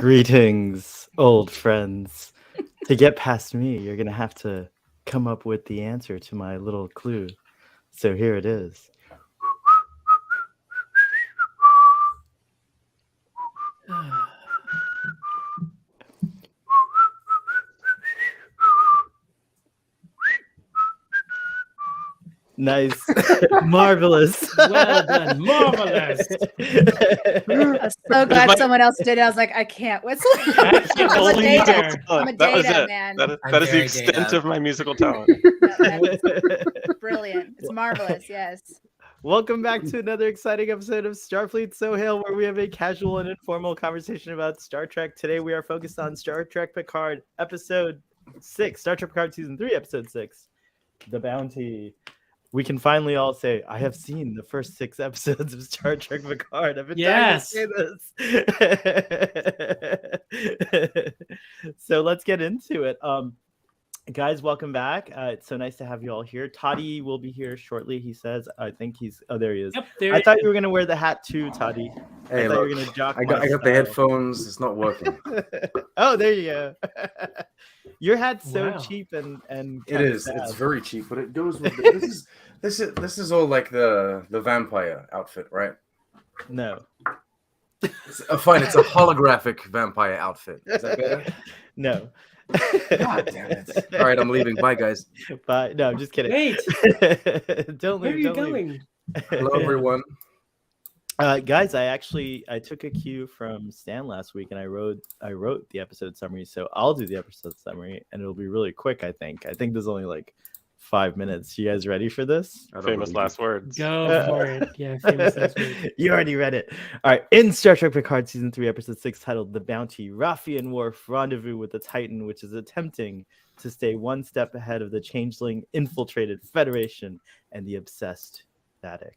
Greetings, old friends. To get past me, you're going to have to come up with the answer to my little clue. So here it is. Nice. Marvelous. Well done. Marvelous. I was so glad someone else did it. I was like, I can't whistle. I can't I'm a believe data, it. I'm a That was data it. man. That is the extent of my musical talent. That's brilliant. It's marvelous. Yes. Welcome back to another exciting episode of Starfleet So Hail, where we have a casual and informal conversation about Star Trek. Today we are focused on Star Trek Picard, Episode 6, Star Trek Picard Season 3, Episode 6, The Bounty. We can finally all say, I have seen the first 6 episodes of Star Trek Picard. I've been trying to say this. So let's get into it. Guys, welcome back. It's so nice to have you all here. Toddy will be here shortly, he says. I think he's... Oh, there he is. Yep, there I he thought is. you were going to wear the hat too, Toddy. Hey, I thought look, you were going to jock I got the style. headphones. It's not working. Oh, there you go. Your hat's so Wow. cheap and It kinda is. sad. It's very cheap, but it goes with the, this is all like the vampire outfit, right? No. Fine. It's a holographic vampire outfit. Is that better? No. God damn it! All right, I'm leaving. Bye, guys. But no, I'm just kidding. Wait, Don't where leave. are you don't leave. going? Hello, everyone. Guys, I took a cue from Stan last week and I wrote the episode summary, so I'll do the episode summary and it'll be really quick. I think there's only like 5 minutes. You guys ready for this? I don't Famous believe last words. Go for it. Yeah, famous last week. You already read it. All right. In Star Trek Picard Season 3, Episode 6, titled The Bounty, Raffi and Worf rendezvous with the Titan, which is attempting to stay one step ahead of the changeling infiltrated Federation and the obsessed Vadic.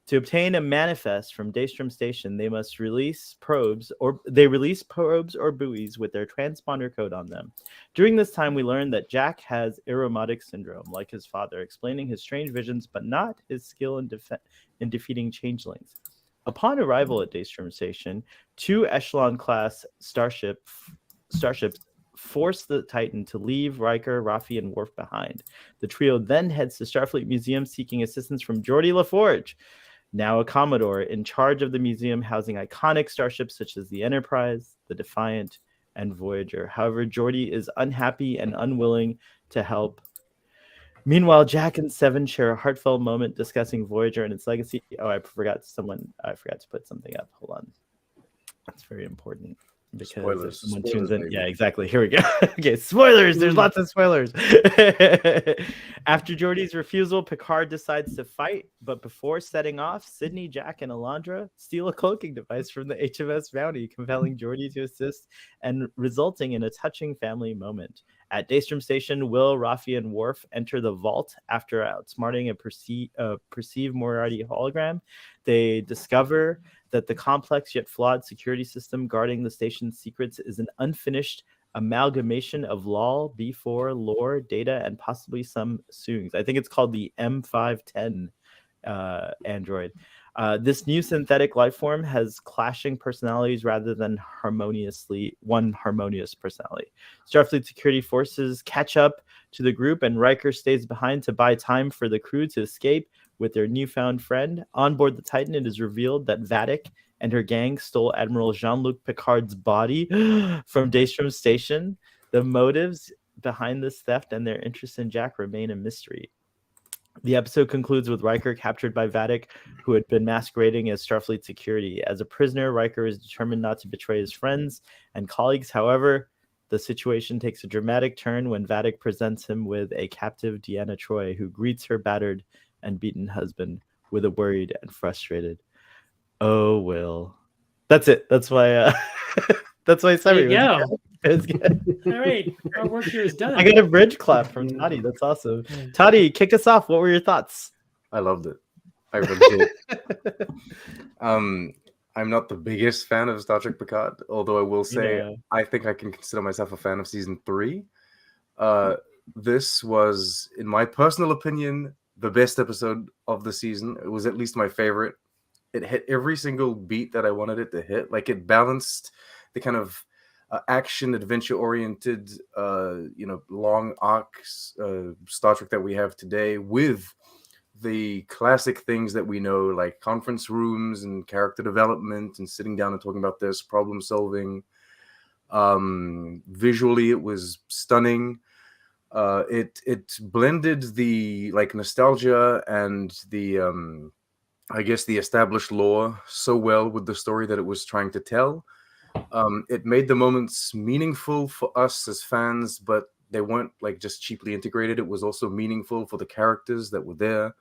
To obtain a manifest from Daystrom Station, they must release probes or buoys with their transponder code on them. During this time, we learn that Jack has aromatic syndrome, like his father, explaining his strange visions, but not his skill in defeating changelings. Upon arrival at Daystrom Station, 2 Echelon-class starships force the Titan to leave Riker, Raffi, and Worf behind. The trio then heads to Starfleet Museum seeking assistance from Geordi LaForge, now a Commodore, in charge of the museum housing iconic starships such as the Enterprise, the Defiant, and Voyager. However, Geordi is unhappy and unwilling to help. Meanwhile, Jack and Seven share a heartfelt moment discussing Voyager and its legacy. Oh, I forgot to put something up. Hold on. That's very important. Because if someone tunes in, baby. yeah, exactly. Here we go. Okay, spoilers. There's lots of spoilers. After Geordi's refusal, Picard decides to fight, but before setting off, Sydney, Jack, and Alondra steal a cloaking device from the HMS Bounty, compelling Geordi to assist and resulting in a touching family moment. At Daystrom Station, Will, Raffi, and Worf enter the vault after outsmarting a perceived Moriarty hologram. They discover that the complex yet flawed security system guarding the station's secrets is an unfinished amalgamation of LOL, B4, lore, data, and possibly some Soongs. I think it's called the M510 android. This new synthetic life form has clashing personalities rather than one harmonious personality. Starfleet security forces catch up to the group, and Riker stays behind to buy time for the crew to escape with their newfound friend. On board the Titan, it is revealed that Vadic and her gang stole Admiral Jean-Luc Picard's body from Daystrom Station. The motives behind this theft and their interest in Jack remain a mystery. The episode concludes with Riker captured by Vadic, who had been masquerading as Starfleet security. As a prisoner, Riker is determined not to betray his friends and colleagues. However, the situation takes a dramatic turn when Vadic presents him with a captive Deanna Troi, who greets her battered and beaten husband with a worried and frustrated, "Oh, Will." That's it. That's why. That's why There you summary. go. It was good. All right, our work here is done. I got a bridge clap from Toddy. That's awesome. Toddy, kick us off. What were your thoughts? I loved it. I really did. I'm not the biggest fan of Star Trek Picard, although I will say Yeah. I think I can consider myself a fan of season 3. This was, in my personal opinion, the best episode of the season. It was at least my favorite. It hit every single beat that I wanted it to hit. Like, it balanced the kind of action adventure oriented, long arcs Star Trek that we have today, with the classic things that we know, like conference rooms and character development and sitting down and talking about this, problem solving. Visually, it was stunning. It blended the like nostalgia and the I guess the established lore so well with the story that it was trying to tell. It made the moments meaningful for us as fans, but they weren't like just cheaply integrated. It was also meaningful for the characters that were there.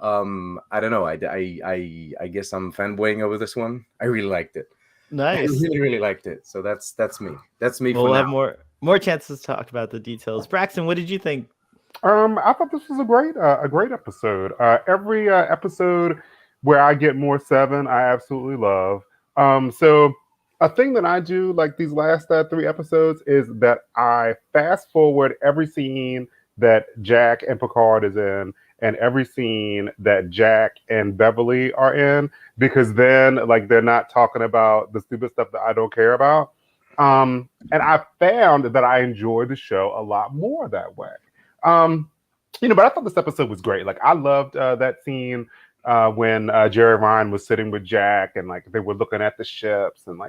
I don't know. I guess I'm fanboying over this one. I really liked it. Nice. I really liked it. So that's me. That's me. We'll for have now. more chances to talk about the details. Braxton, what did you think? I thought this was a great episode. Every episode where I get more 7, I absolutely love. So a thing that I do like these last 3 episodes is that I fast forward every scene that Jack and Picard is in, and every scene that Jack and Beverly are in, because then like they're not talking about the stupid stuff that I don't care about. And I found that I enjoy the show a lot more that way. But I thought this episode was great. Like I loved that scene when Jerry Ryan was sitting with Jack and like they were looking at the ships and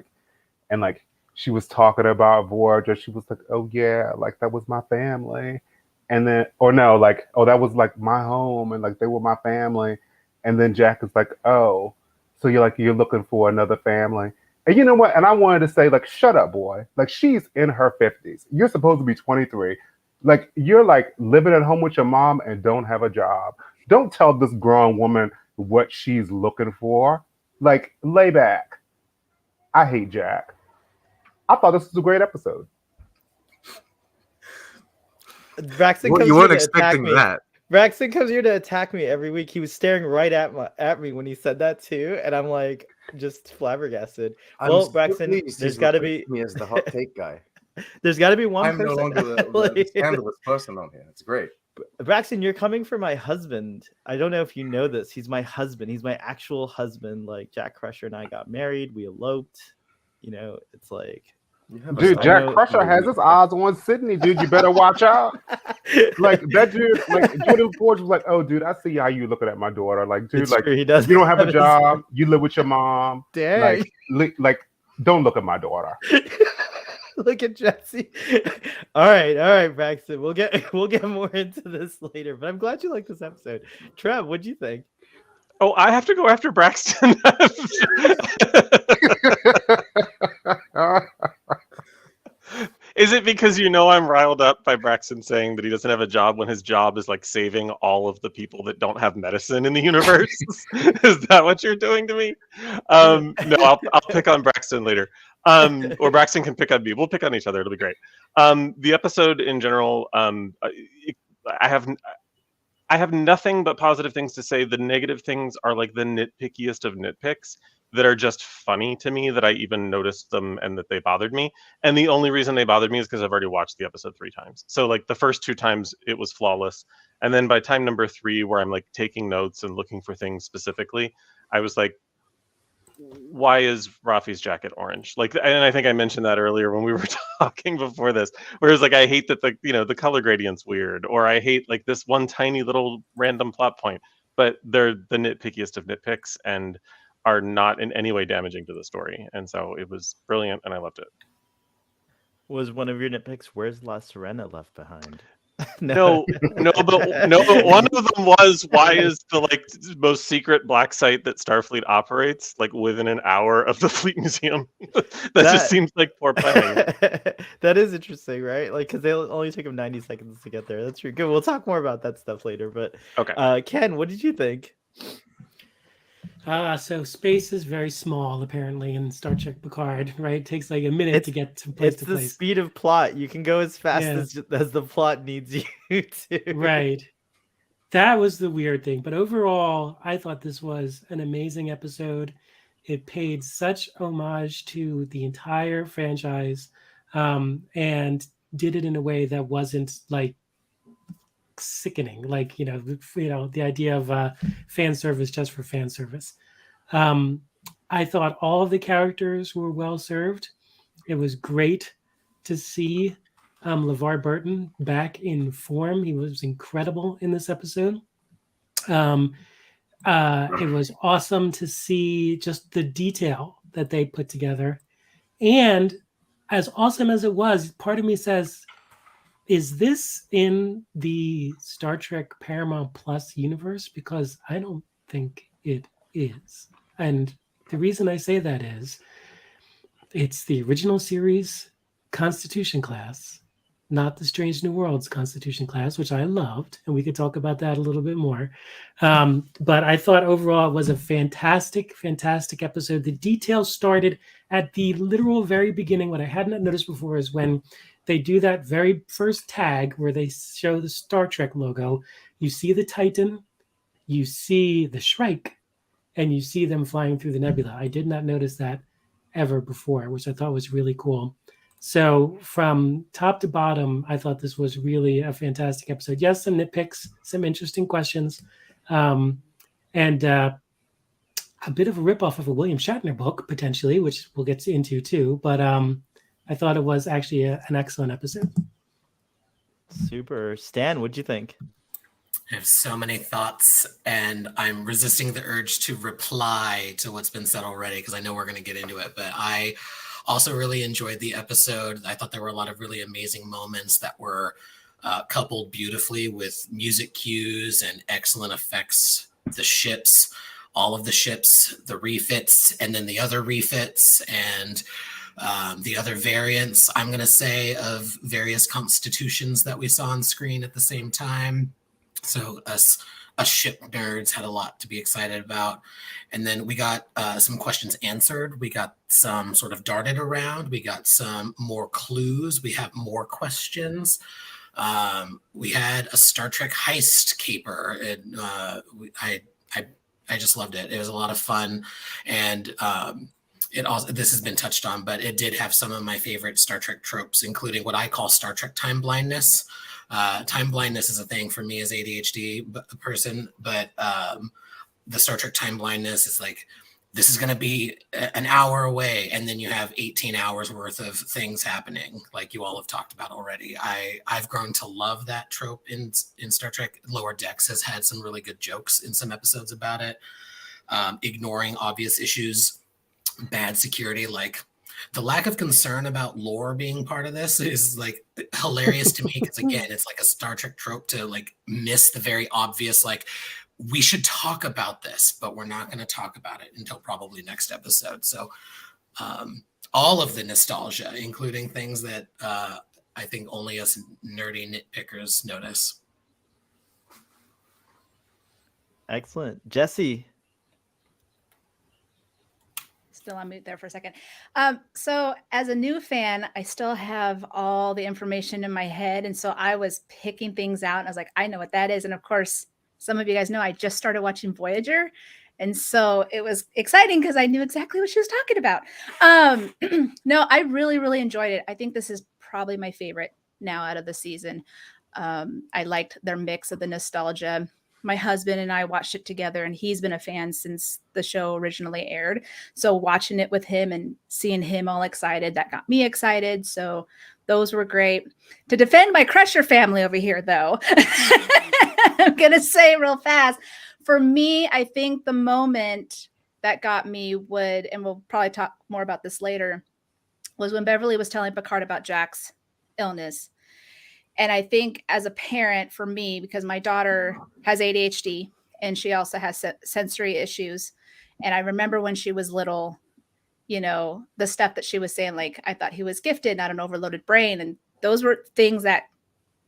she was talking about Voyager. She was like, "Oh yeah, like that was my family." And then, or no, like, "Oh, that was like my home and like they were my family." And then Jack is like, "Oh, so you're looking for another family." And you know what? And I wanted to say, like, shut up, boy. Like, she's in her 50s. You're supposed to be 23. Like, you're like living at home with your mom and don't have a job. Don't tell this grown woman what she's looking for. Like, lay back. I hate Jack. I thought this was a great episode. Braxton Well, comes you here weren't to attack expecting me. that. Braxton comes here to attack me every week. He was staring right at me when he said that too, and I'm like just flabbergasted. Well, Braxton, there's got to be me as the hot take guy. there's got to be one I'm no person. longer the scandalous person on here. It's great. Braxton, you're coming for my husband. I don't know if you know this. He's my husband. He's my actual husband. Like Jack Crusher and I got married. We eloped. You know, it's like. Dude, Jack Crusher has his eyes on Sydney, dude. You better watch out. Like that dude, like Jordan Forge was like, "Oh, dude, I see how you looking at my daughter. Like, dude, It's like true, he does. you don't have a job, you live with your mom. Dang. Like, don't look at my daughter." Look at Jesse. All right, Braxton. We'll get more into this later. But I'm glad you liked this episode. Trev, what'd you think? Oh, I have to go after Braxton. Is it because I'm riled up by Braxton saying that he doesn't have a job when his job is like saving all of the people that don't have medicine in the universe? Is that what you're doing to me? No, I'll pick on Braxton later. Or Braxton can pick on me. We'll pick on each other. It'll be great. The episode in general, I have nothing but positive things to say. The negative things are like the nitpickiest of nitpicks that are just funny to me, that I even noticed them and that they bothered me. And the only reason they bothered me is because I've already watched the episode 3 times. So like the first 2 times it was flawless. And then by time number 3, where I'm like taking notes and looking for things specifically, I was like, why is Rafi's jacket orange? Like, and I think I mentioned that earlier when we were talking before this, where it's like, I hate that the color gradient's weird, or I hate like this one tiny little random plot point, but they're the nitpickiest of nitpicks and are not in any way damaging to the story. And so it was brilliant and I loved it. Was one of your nitpicks, where's La Serena left behind? No, but one of them was, why is the most secret black site that Starfleet operates like within an hour of the Fleet Museum? that just seems like poor planning. That is interesting, right? Like, because they'll only take them 90 seconds to get there. That's true. Good. We'll talk more about that stuff later. But okay, Ken, what did you think? So space is very small, apparently, in Star Trek Picard, right? It takes like a minute to get to place to place. It's the speed of plot. You can go as fast as the plot needs you to. Right. That was the weird thing. But overall, I thought this was an amazing episode. It paid such homage to the entire franchise, and did it in a way that wasn't like sickening, like the idea of fan service just for fan service. I thought all of the characters were well served. It was great to see LeVar Burton back in form. He was incredible in this episode. It was awesome to see just the detail that they put together. And as awesome as it was, part of me says, is this in the Star Trek Paramount Plus universe? Because I don't think it is. And the reason I say that is it's the original series Constitution class, not the Strange New Worlds Constitution class, which I loved. And we could talk about that a little bit more. But I thought overall it was a fantastic, fantastic episode. The details started at the literal very beginning. What I hadn't noticed before is when they do that very first tag where they show the Star Trek logo, you see the Titan, you see the Shrike, and you see them flying through the nebula. I did not notice that ever before, which I thought was really cool. So from top to bottom, I thought this was really a fantastic episode. Yes, some nitpicks, some interesting questions, and a bit of a ripoff of a William Shatner book, potentially, which we'll get into too. But I thought it was actually an excellent episode. Super. Stan, what'd you think? I have so many thoughts, and I'm resisting the urge to reply to what's been said already because I know we're going to get into it. But I also really enjoyed the episode. I thought there were a lot of really amazing moments that were coupled beautifully with music cues and excellent effects. The ships, all of the ships, the refits, and then the other refits, and the other variants, I'm going to say, of various constitutions that we saw on screen at the same time. So us ship nerds had a lot to be excited about. And then we got some questions answered. We got some sort of darted around. We got some more clues. We have more questions. We had a Star Trek heist caper. And I just loved it. It was a lot of fun. And it also, this has been touched on, but it did have some of my favorite Star Trek tropes, including what I call Star Trek time blindness. Time blindness is a thing for me as ADHD person, but the Star Trek time blindness is like, this is going to be an hour away, and then you have 18 hours worth of things happening, like you all have talked about already. I've grown to love that trope in Star Trek. Lower Decks has had some really good jokes in some episodes about it. Ignoring obvious issues, bad security, like the lack of concern about lore being part of this is like hilarious to me because again, it's like a Star Trek trope to like miss the very obvious, like we should talk about this, but we're not going to talk about it until probably next episode. So all of the nostalgia, including things that I think only us nerdy nitpickers notice. Excellent. Jesse. Still on mute there for a second. So as a new fan, I still have all the information in my head. And so I was picking things out and I was like, I know what that is. And of course, some of you guys know I just started watching Voyager. And so it was exciting because I knew exactly what she was talking about. No, I really, really enjoyed it. I think this is probably my favorite now out of the season. I liked their mix of the nostalgia. My husband and I watched it together, and he's been a fan since the show originally aired. So watching it with him and seeing him all excited, that got me excited. So those were great. To defend my Crusher family over here, though, I'm going to say real fast, for me, I think the moment that got me would, and we'll probably talk more about this later, was when Beverly was telling Picard about Jack's illness. And I think as a parent, for me, because my daughter has ADHD and she also has sensory issues. And I remember when she was little, you know, the stuff that she was saying, like, I thought he was gifted, not an overloaded brain. And those were things that,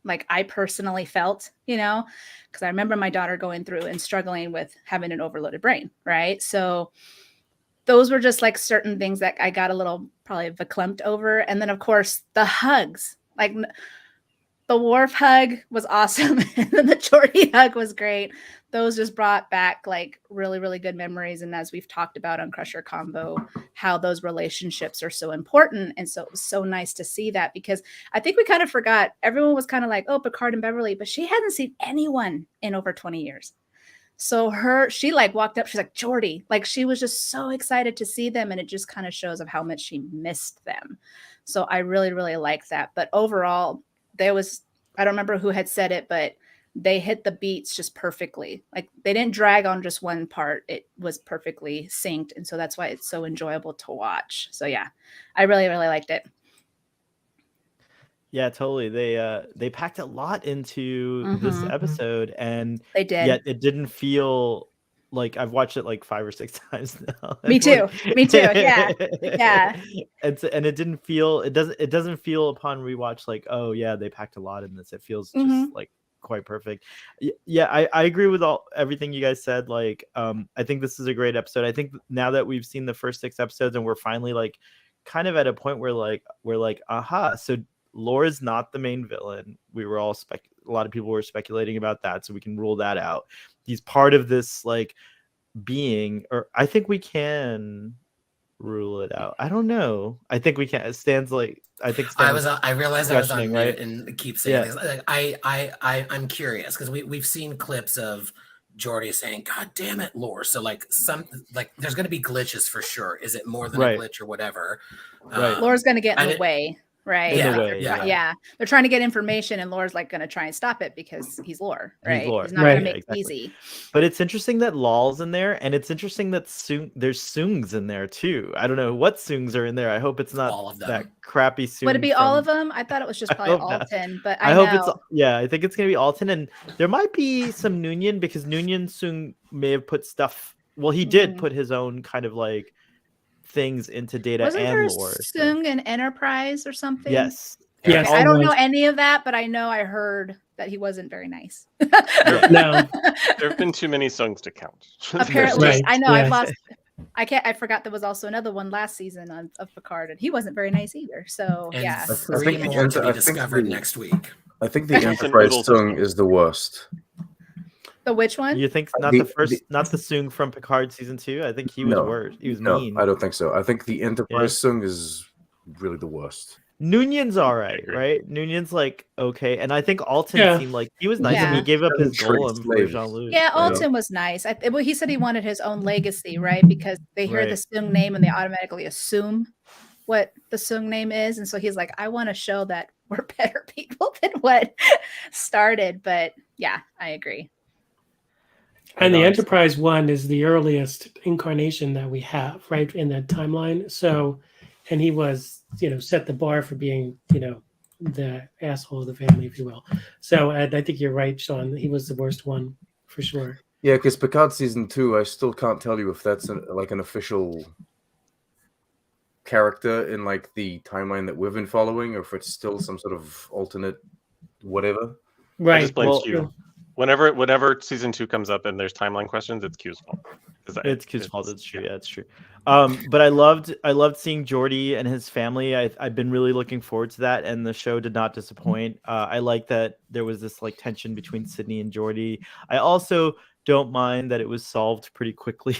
like, I personally felt, you know, because I remember my daughter going through and struggling with having an overloaded brain. Right. So those were just like certain things that I got a little probably verklempt over. And then, of course, the hugs, like, the Worf hug was awesome. And then the Geordi hug was great. Those just brought back like really, really good memories. And as we've talked about on Crusher Combo, how those relationships are so important. And so it was so nice to see that, because I think we kind of forgot. Everyone was kind of like, oh, Picard and Beverly, but she hasn't seen anyone in over 20 years. So she like walked up, she's like, Geordi, like she was just so excited to see them. And it just kind of shows of how much she missed them. So I really, really like that. But overall, I don't remember who had said it, but they hit the beats just perfectly. Like they didn't drag on just one part. It was perfectly synced. And so that's why it's so enjoyable to watch. So yeah, I really, really liked it. Yeah, totally. They packed a lot into this episode, and they did. Yet it didn't feel like I've watched it like 5 or 6 times now. Me too. Me too. Yeah. Yeah. And it didn't feel it doesn't feel upon rewatch like, oh yeah, they packed a lot in this. It feels just like quite perfect. Yeah, I agree with everything you guys said. Like, I think this is a great episode. I think now that we've seen the first 6 episodes and we're finally like kind of at a point where we're like, aha, so Laura's not the main villain. We were all a lot of people were speculating about that, so we can rule that out. He's part of this like being, or I think we can rule it out. I don't know. I think we can. Stan's like, I think I realized I was on mute, right? and keep saying things. Like, I'm curious because we've seen clips of Geordi saying, "God damn it, Lore." So like there's going to be glitches for sure. Is it more than a glitch or whatever? Right. Lore's going to get in the way. Right. Yeah. They're trying to get information, and Lore's like going to try and stop it because he's Lore, right? He's not Right. going to make it easy. But it's interesting that Lol's in there, and it's interesting that there's Soongs in there too. I don't know what Soongs are in there. I hope it's not all of them. that crappy Soong. Would it be all of them? I thought it was just probably Alton, but I hope know. I think it's going to be Alton, and there might be some Noonien because Noonien Soong may have put stuff. Well, he did put his own kind of like things into Data Wasn't and there Lore. Soong and Enterprise or something? Yes. Yes. I don't know any of that, but I know I heard that he wasn't very nice. No. There have been too many songs to count. Apparently, Right. I know. Yeah. I've lost. I forgot there was also another one last season of Picard, and he wasn't very nice either. So And yeah. 3 more to be discovered next week. I think the Enterprise song is the worst. The which one? You think not the Soong from Picard season 2? I think he was worse. He was mean. I don't think so. I think the Enterprise song is really the worst. Noonion's all right? Noonion's like okay, and I think Alton seemed like he was nice, and he gave up his golem for Jean-Luc. Yeah, Alton was nice. Well, he said he wanted his own legacy, right? Because they hear the Soong name and they automatically assume what the Soong name is, and so he's like, I want to show that we're better people than what started. But yeah, I agree. And the Enterprise one is the earliest incarnation that we have, right, in that timeline. So, and he was, set the bar for being, the asshole of the family, if you will. So I think you're right, Sean. He was the worst one for sure. Yeah, because Picard season 2, I still can't tell you if that's an official character in like the timeline that we've been following, or if it's still some sort of alternate whatever. Right. I just blame Q. Whenever season 2 comes up and there's timeline questions, it's Q's fault. It's Q's fault. It's true. Yeah, it's true. But I loved seeing Geordi and his family. I've been really looking forward to that, and the show did not disappoint. I like that there was this like tension between Sydney and Geordi. I also don't mind that it was solved pretty quickly.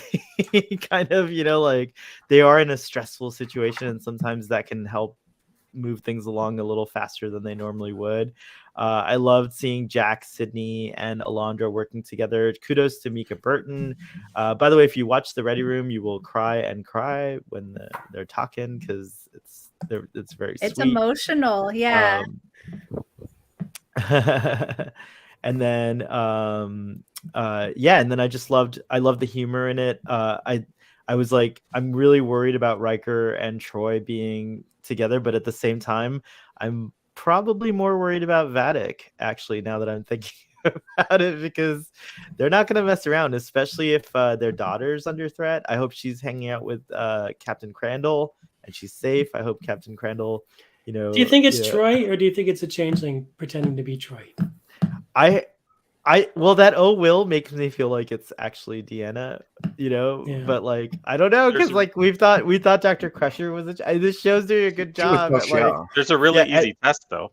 Kind of, like they are in a stressful situation, and sometimes that can help move things along a little faster than they normally would. I loved seeing Jack, Sydney, and Alondra working together. Kudos to Mika Burton. By the way, if you watch The Ready Room, you will cry and cry when they're talking because it's very sweet. It's emotional, yeah. And then and then I loved the humor in it. I was like, I'm really worried about Riker and Troy being together, but at the same time, I'm probably more worried about Vadic, actually, now that I'm thinking about it, because they're not going to mess around, especially if their daughter's under threat. I hope she's hanging out with Captain Crandall and she's safe. I hope Captain Crandall, Do you think it's Troy, or do you think it's a changeling pretending to be Troy? Well, that will makes me feel like it's actually Deanna, but like I don't know, because like we thought Dr. Crusher was this show's doing a good job. There's a really easy test though.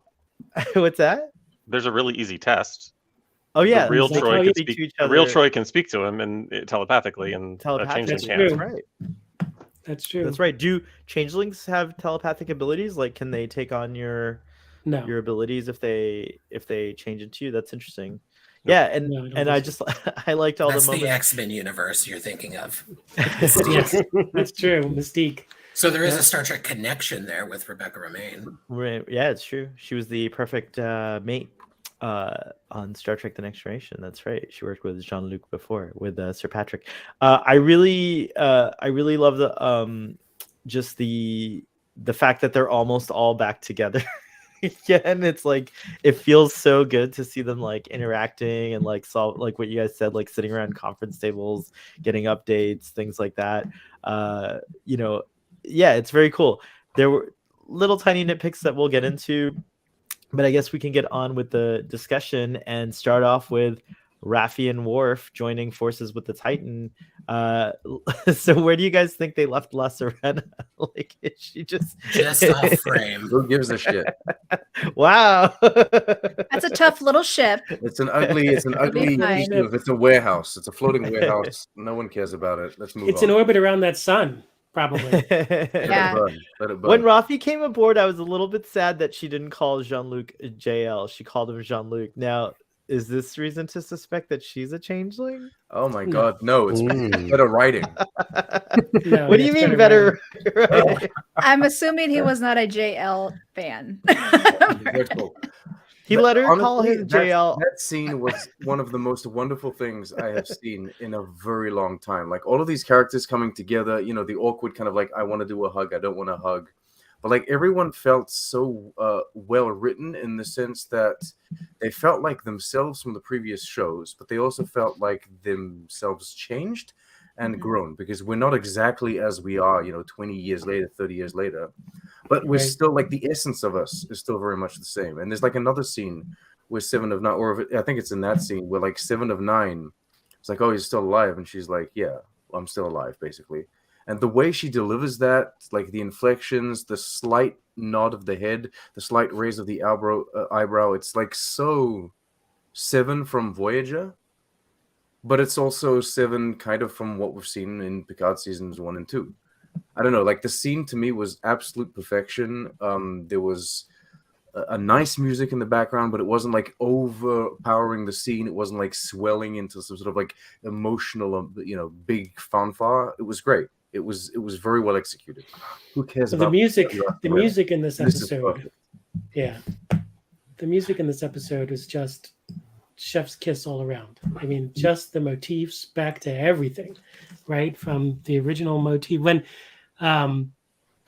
What's that? There's a really easy test. Oh yeah, the real Troy can speak to him and telepathically, and changeling can't. Right. That's true. That's right. Do changelings have telepathic abilities? Like, can they take on your abilities if they change into you? That's interesting. Yeah, and No, I don't and think I so. just I liked all That's the the moments. X-Men universe you're thinking of. Yes, that's true. Mystique. So there is Yeah. a Star Trek connection there with Rebecca Romaine. Right, yeah, it's true. She was the perfect mate on Star Trek: The Next Generation. That's right. She worked with Jean-Luc before with Sir Patrick. I really love the just the fact that they're almost all back together. Yeah, and it's like it feels so good to see them like interacting and like solve like what you guys said, like sitting around conference tables, getting updates, things like that. You know, yeah, it's very cool. There were little tiny nitpicks that we'll get into, but I guess we can get on with the discussion and start off with Raffi and Worf joining forces with the Titan. So where do you guys think they left La Sirena? Like, is she just off frame? Who gives a shit? Wow. That's a tough little ship. It's an ugly fine. piece of, it's a warehouse. It's a floating warehouse. No one cares about it. Let's move It's on. in orbit around that sun, probably. Let it Yeah. burn. Let it burn. When Raffi came aboard, I was a little bit sad that she didn't call Jean-Luc JL. She called him Jean-Luc. Now, is this reason to suspect that she's a changeling? Oh my No. God, no! It's Mm. better writing. No, What do you it's mean better? Right? I'm assuming he was not a JL fan. Dreadful. He But let her call honestly, him JL. That scene was one of the most wonderful things I have seen in a very long time. Like all of these characters coming together, you know, the awkward kind of like, I want to do a hug, I don't want to hug. But like everyone felt so well written in the sense that they felt like themselves from the previous shows, but they also felt like themselves changed and grown, because we're not exactly as we are, you know, 20 years later, 30 years later. But we're Right. still like the essence of us is still very much the same. And there's like another scene where Seven of Nine, or I think it's in that scene where like Seven of Nine, it's like, oh, he's still alive. And she's like, yeah, I'm still alive, basically. And the way she delivers that, like the inflections, the slight nod of the head, the slight raise of the eyebrow, it's like so Seven from Voyager, but it's also Seven kind of from what we've seen in Picard seasons 1 and 2. I don't know, like the scene to me was absolute perfection. There was a nice music in the background, but it wasn't like overpowering the scene. It wasn't like swelling into some sort of like emotional, you know, big fanfare. It was great. It was very well executed. Who cares So about the music in this This is episode, perfect. yeah, the music in this episode was just chef's kiss all around. I mean, just the motifs back to everything, right? From the original motif. When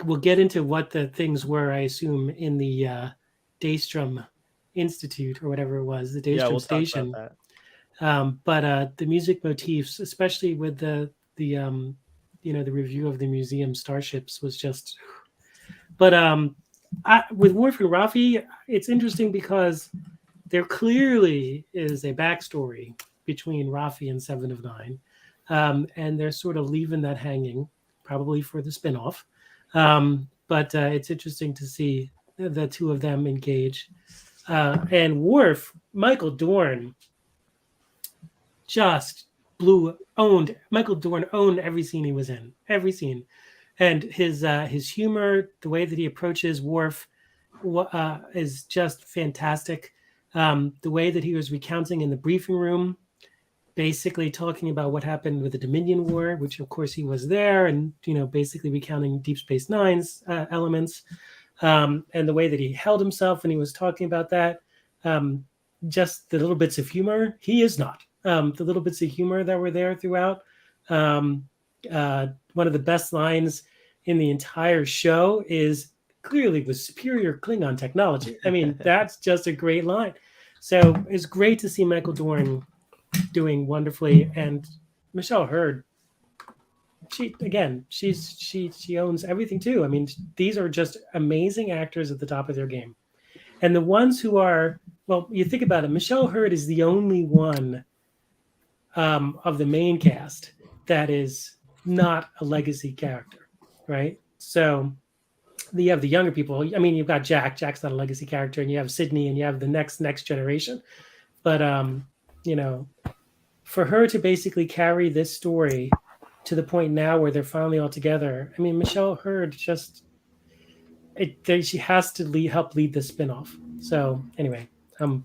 we'll get into what the things were, I assume, in the Daystrom Institute or whatever it was, the Daystrom Yeah, we'll Station. talk about But the music motifs, especially with the you know, the review of the museum starships was just. But with Worf and Raffi, it's interesting because there clearly is a backstory between Raffi and Seven of Nine, and they're sort of leaving that hanging, probably for the spinoff. But it's interesting to see the two of them engage. And Worf, Michael Dorn, just Michael Dorn owned every scene he was in, every scene, and his humor, the way that he approaches Worf, is just fantastic. The way that he was recounting in the briefing room, basically talking about what happened with the Dominion War, which of course he was there, and you know, basically recounting Deep Space Nine's elements, and the way that he held himself when he was talking about that. Just the little bits of humor. He is not. The little bits of humor that were there throughout. One of the best lines in the entire show is clearly with superior Klingon technology. I mean, that's just a great line. So it's great to see Michael Dorn doing wonderfully, and Michelle Hurd. She owns everything too. I mean, these are just amazing actors at the top of their game, and the ones who are, well, you think about it. Michelle Hurd is the only one of the main cast that is not a legacy character, right? So you have the younger people. I mean, you've got Jack. Jack's not a legacy character, and you have Sydney, and you have the next generation. But you know, for her to basically carry this story to the point now where they're finally all together. I mean, Michelle Hurd she has to help lead the spinoff. So anyway,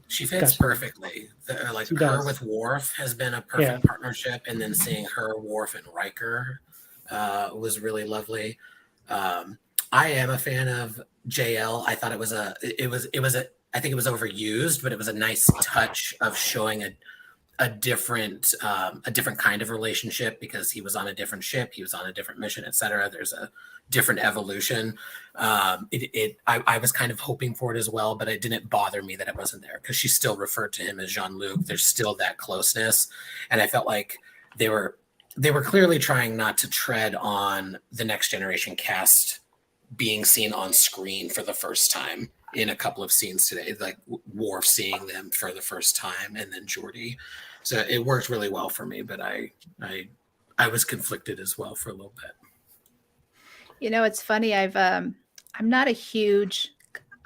She fits Gotcha. perfectly. Like She her does. with Worf has been a perfect partnership, and then seeing her, Worf, and Riker was really lovely. I am a fan of JL. I thought it was a I think it was overused, but it was a nice touch of showing a different kind of relationship, because he was on a different ship, he was on a different mission, etc. There's a different evolution. I was kind of hoping for it as well, but it didn't bother me that it wasn't there, because she still referred to him as Jean-Luc. There's still that closeness, and I felt like they were clearly trying not to tread on the Next Generation cast being seen on screen for the first time in a couple of scenes today, like Worf seeing them for the first time, and then Geordi. So it worked really well for me, but I was conflicted as well for a little bit. You know, it's funny. I'm not a huge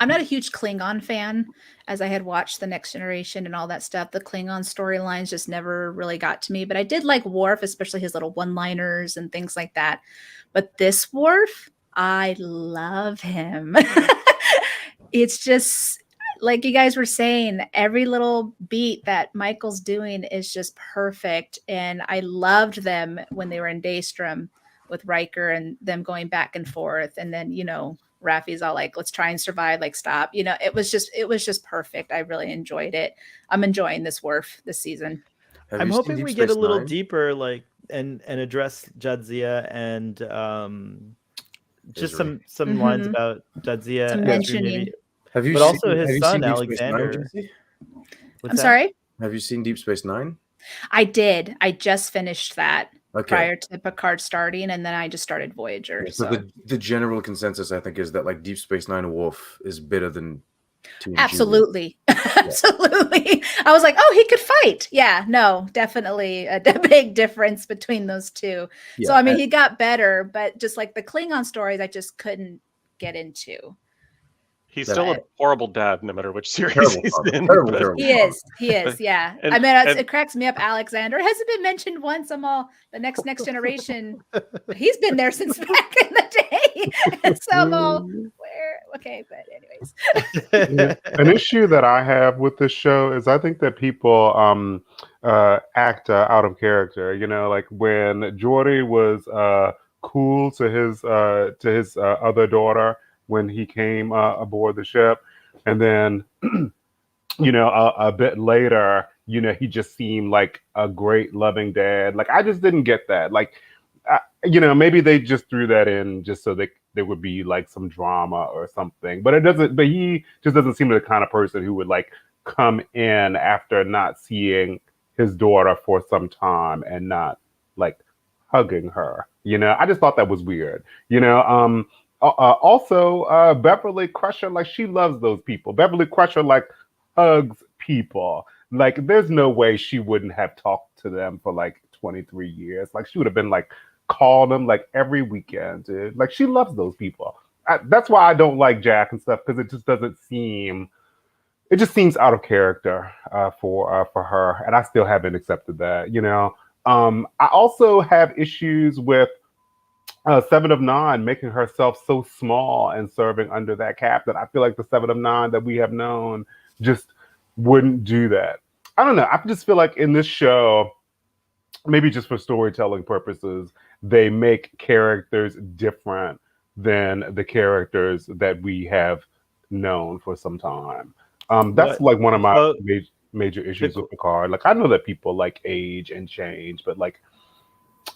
Klingon fan, as I had watched the Next Generation and all that stuff. The Klingon storylines just never really got to me, but I did like Worf, especially his little one-liners and things like that. But this Worf, I love him. It's just like you guys were saying, every little beat that Michael's doing is just perfect. And I loved them when they were in Daystrom with Riker and them going back and forth. And then, you know, Raffi's all like, let's try and survive, like stop. You know, it was just perfect. I really enjoyed it. I'm enjoying this Worf this season. I'm hoping we get a little deeper, like and address Jadzia and just some lines about Jadzia. Some mentioning. But also his son Alexander. I'm sorry? Have you seen Deep Space Nine? I did. I just finished that prior to Picard starting, and then I just started Voyager. So the general consensus, I think, is that like Deep Space Nine Worf is better than TNG. Absolutely. Absolutely. I was like, oh, he could fight. Yeah, no, definitely a big difference between those two. Yeah, so I mean, he got better, but just like the Klingon stories, I just couldn't get into. He's still a horrible dad, no matter which series he's in. He is, yeah. I mean, it cracks me up. Alexander hasn't been mentioned once. I'm all the next generation. He's been there since back in the day. And so I'm all, where? Okay, but anyways. An issue that I have with this show is I think that people act out of character. You know, like when Geordi was cool to his other daughter when he came aboard the ship, and then you know a bit later, you know, he just seemed like a great loving dad. Like I just didn't get that. Like you know, maybe they just threw that in just so there would be like some drama or something, but it doesn't. But he just doesn't seem like the kind of person who would like come in after not seeing his daughter for some time and not like hugging her. You know, I just thought that was weird. You know, also, Beverly Crusher, like she loves those people. Beverly Crusher like hugs people. Like there's no way she wouldn't have talked to them for like 23 years. Like she would have been like calling them like every weekend, dude. Like she loves those people. That's why I don't like Jack and stuff, because it just doesn't seem. It just seems out of character for her, and I still haven't accepted that. You know, I also have issues with 7 of 9 making herself so small and serving under that captain. I feel like the 7 of 9 that we have known just wouldn't do that. I don't know. I just feel like in this show, maybe just for storytelling purposes, they make characters different than the characters that we have known for some time. That's like one of my major issues with Picard. Like I know that people like age and change, but like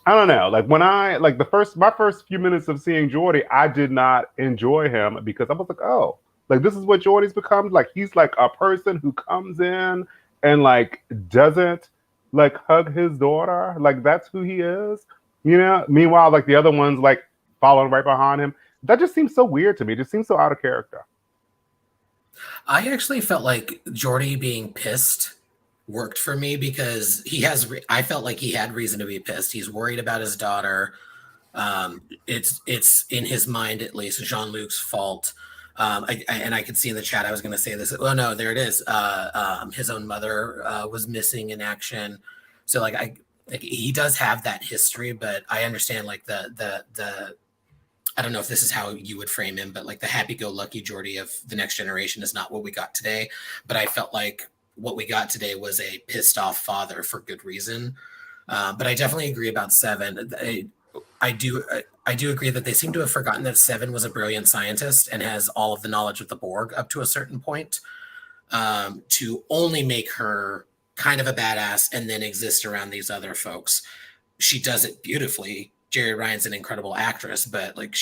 I don't know. Like when I like my first few minutes of seeing Geordi, I did not enjoy him because I was like, oh, like this is what Geordi's become. Like he's like a person who comes in and like doesn't like hug his daughter. Like that's who he is. You know. Meanwhile, like the other ones like following right behind him. That just seems so weird to me. It just seems so out of character. I actually felt like Geordi being pissed worked for me because I felt like he had reason to be pissed. He's worried about his daughter. It's in his mind, at least, Jean-Luc's fault. I could see in the chat, I was going to say this. Oh no, there it is. His own mother was missing in action. So like he does have that history, but I understand like the I don't know if this is how you would frame him, but like the happy-go-lucky Geordi of the Next Generation is not what we got today. But I felt like what we got today was a pissed-off father for good reason. But I definitely agree about Seven. I do agree that they seem to have forgotten that Seven was a brilliant scientist and has all of the knowledge of the Borg up to a certain point, to only make her kind of a badass and then exist around these other folks. She does it beautifully. Jerry Ryan's an incredible actress, but like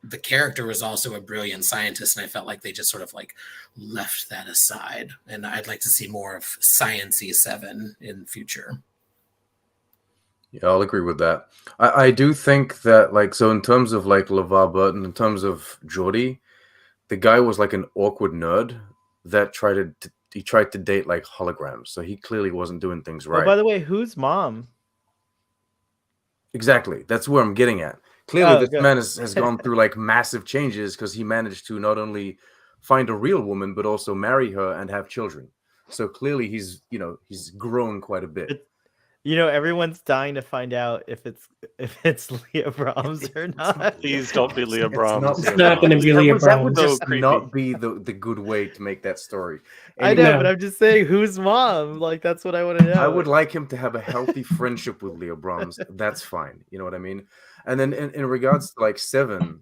the character was also a brilliant scientist, and I felt like they just sort of like left that aside. And I'd like to see more of Science-y Seven in the future. Yeah, I'll agree with that. I do think that, like, so in terms of like LeVar Burton, in terms of Geordi, the guy was like an awkward nerd that tried to date like holograms, so he clearly wasn't doing things right. Oh, by the way, who's mom? Exactly. That's where I'm getting at. Clearly, this good. man has gone through like massive changes because he managed to not only find a real woman, but also marry her and have children. So clearly he's grown quite a bit. Everyone's dying to find out if it's Leah Brahms or not. Please don't be Leah Brahms. It's not going to be Leah That would Brahms. just not be the good way to make that story. I know, but I'm just saying, who's mom? Like, that's what I want to know. I would like him to have a healthy friendship with Leah Brahms. That's fine. You know what I mean? And then in regards to like Seven,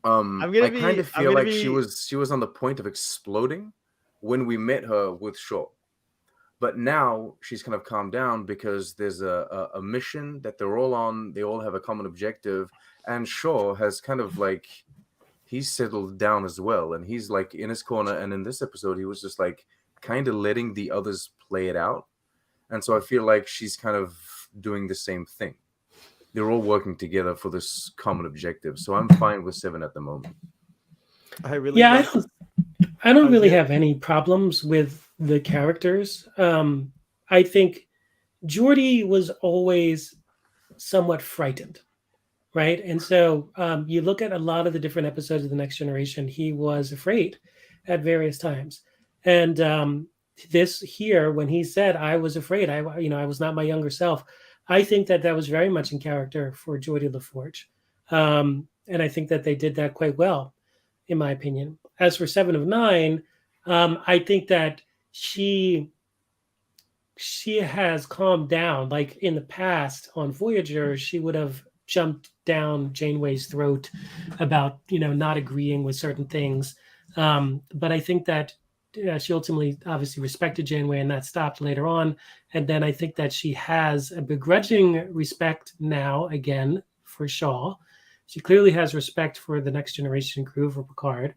I kind of feel like she was on the point of exploding when we met her with Shaw. But now she's kind of calmed down because there's a mission that they're all on. They all have a common objective. And Shaw has kind of like, he's settled down as well. And he's like in his corner. And in this episode, he was just like kind of letting the others play it out. And so I feel like she's kind of doing the same thing. They're all working together for this common objective. So I'm fine with Seven at the moment. I don't really have any problems with the characters. I think Geordi was always somewhat frightened, right? And so you look at a lot of the different episodes of The Next Generation, he was afraid at various times. And this here, when he said, I was afraid, I was not my younger self, I think that was very much in character for Geordi LaForge. And I think that they did that quite well, in my opinion. As for 7 of 9, I think that she has calmed down. Like in the past on Voyager, she would have jumped down Janeway's throat about, not agreeing with certain things. But I think that she ultimately obviously respected Janeway, and that stopped later on. And then I think that she has a begrudging respect now again for Shaw. She clearly has respect for the Next Generation crew, for Picard.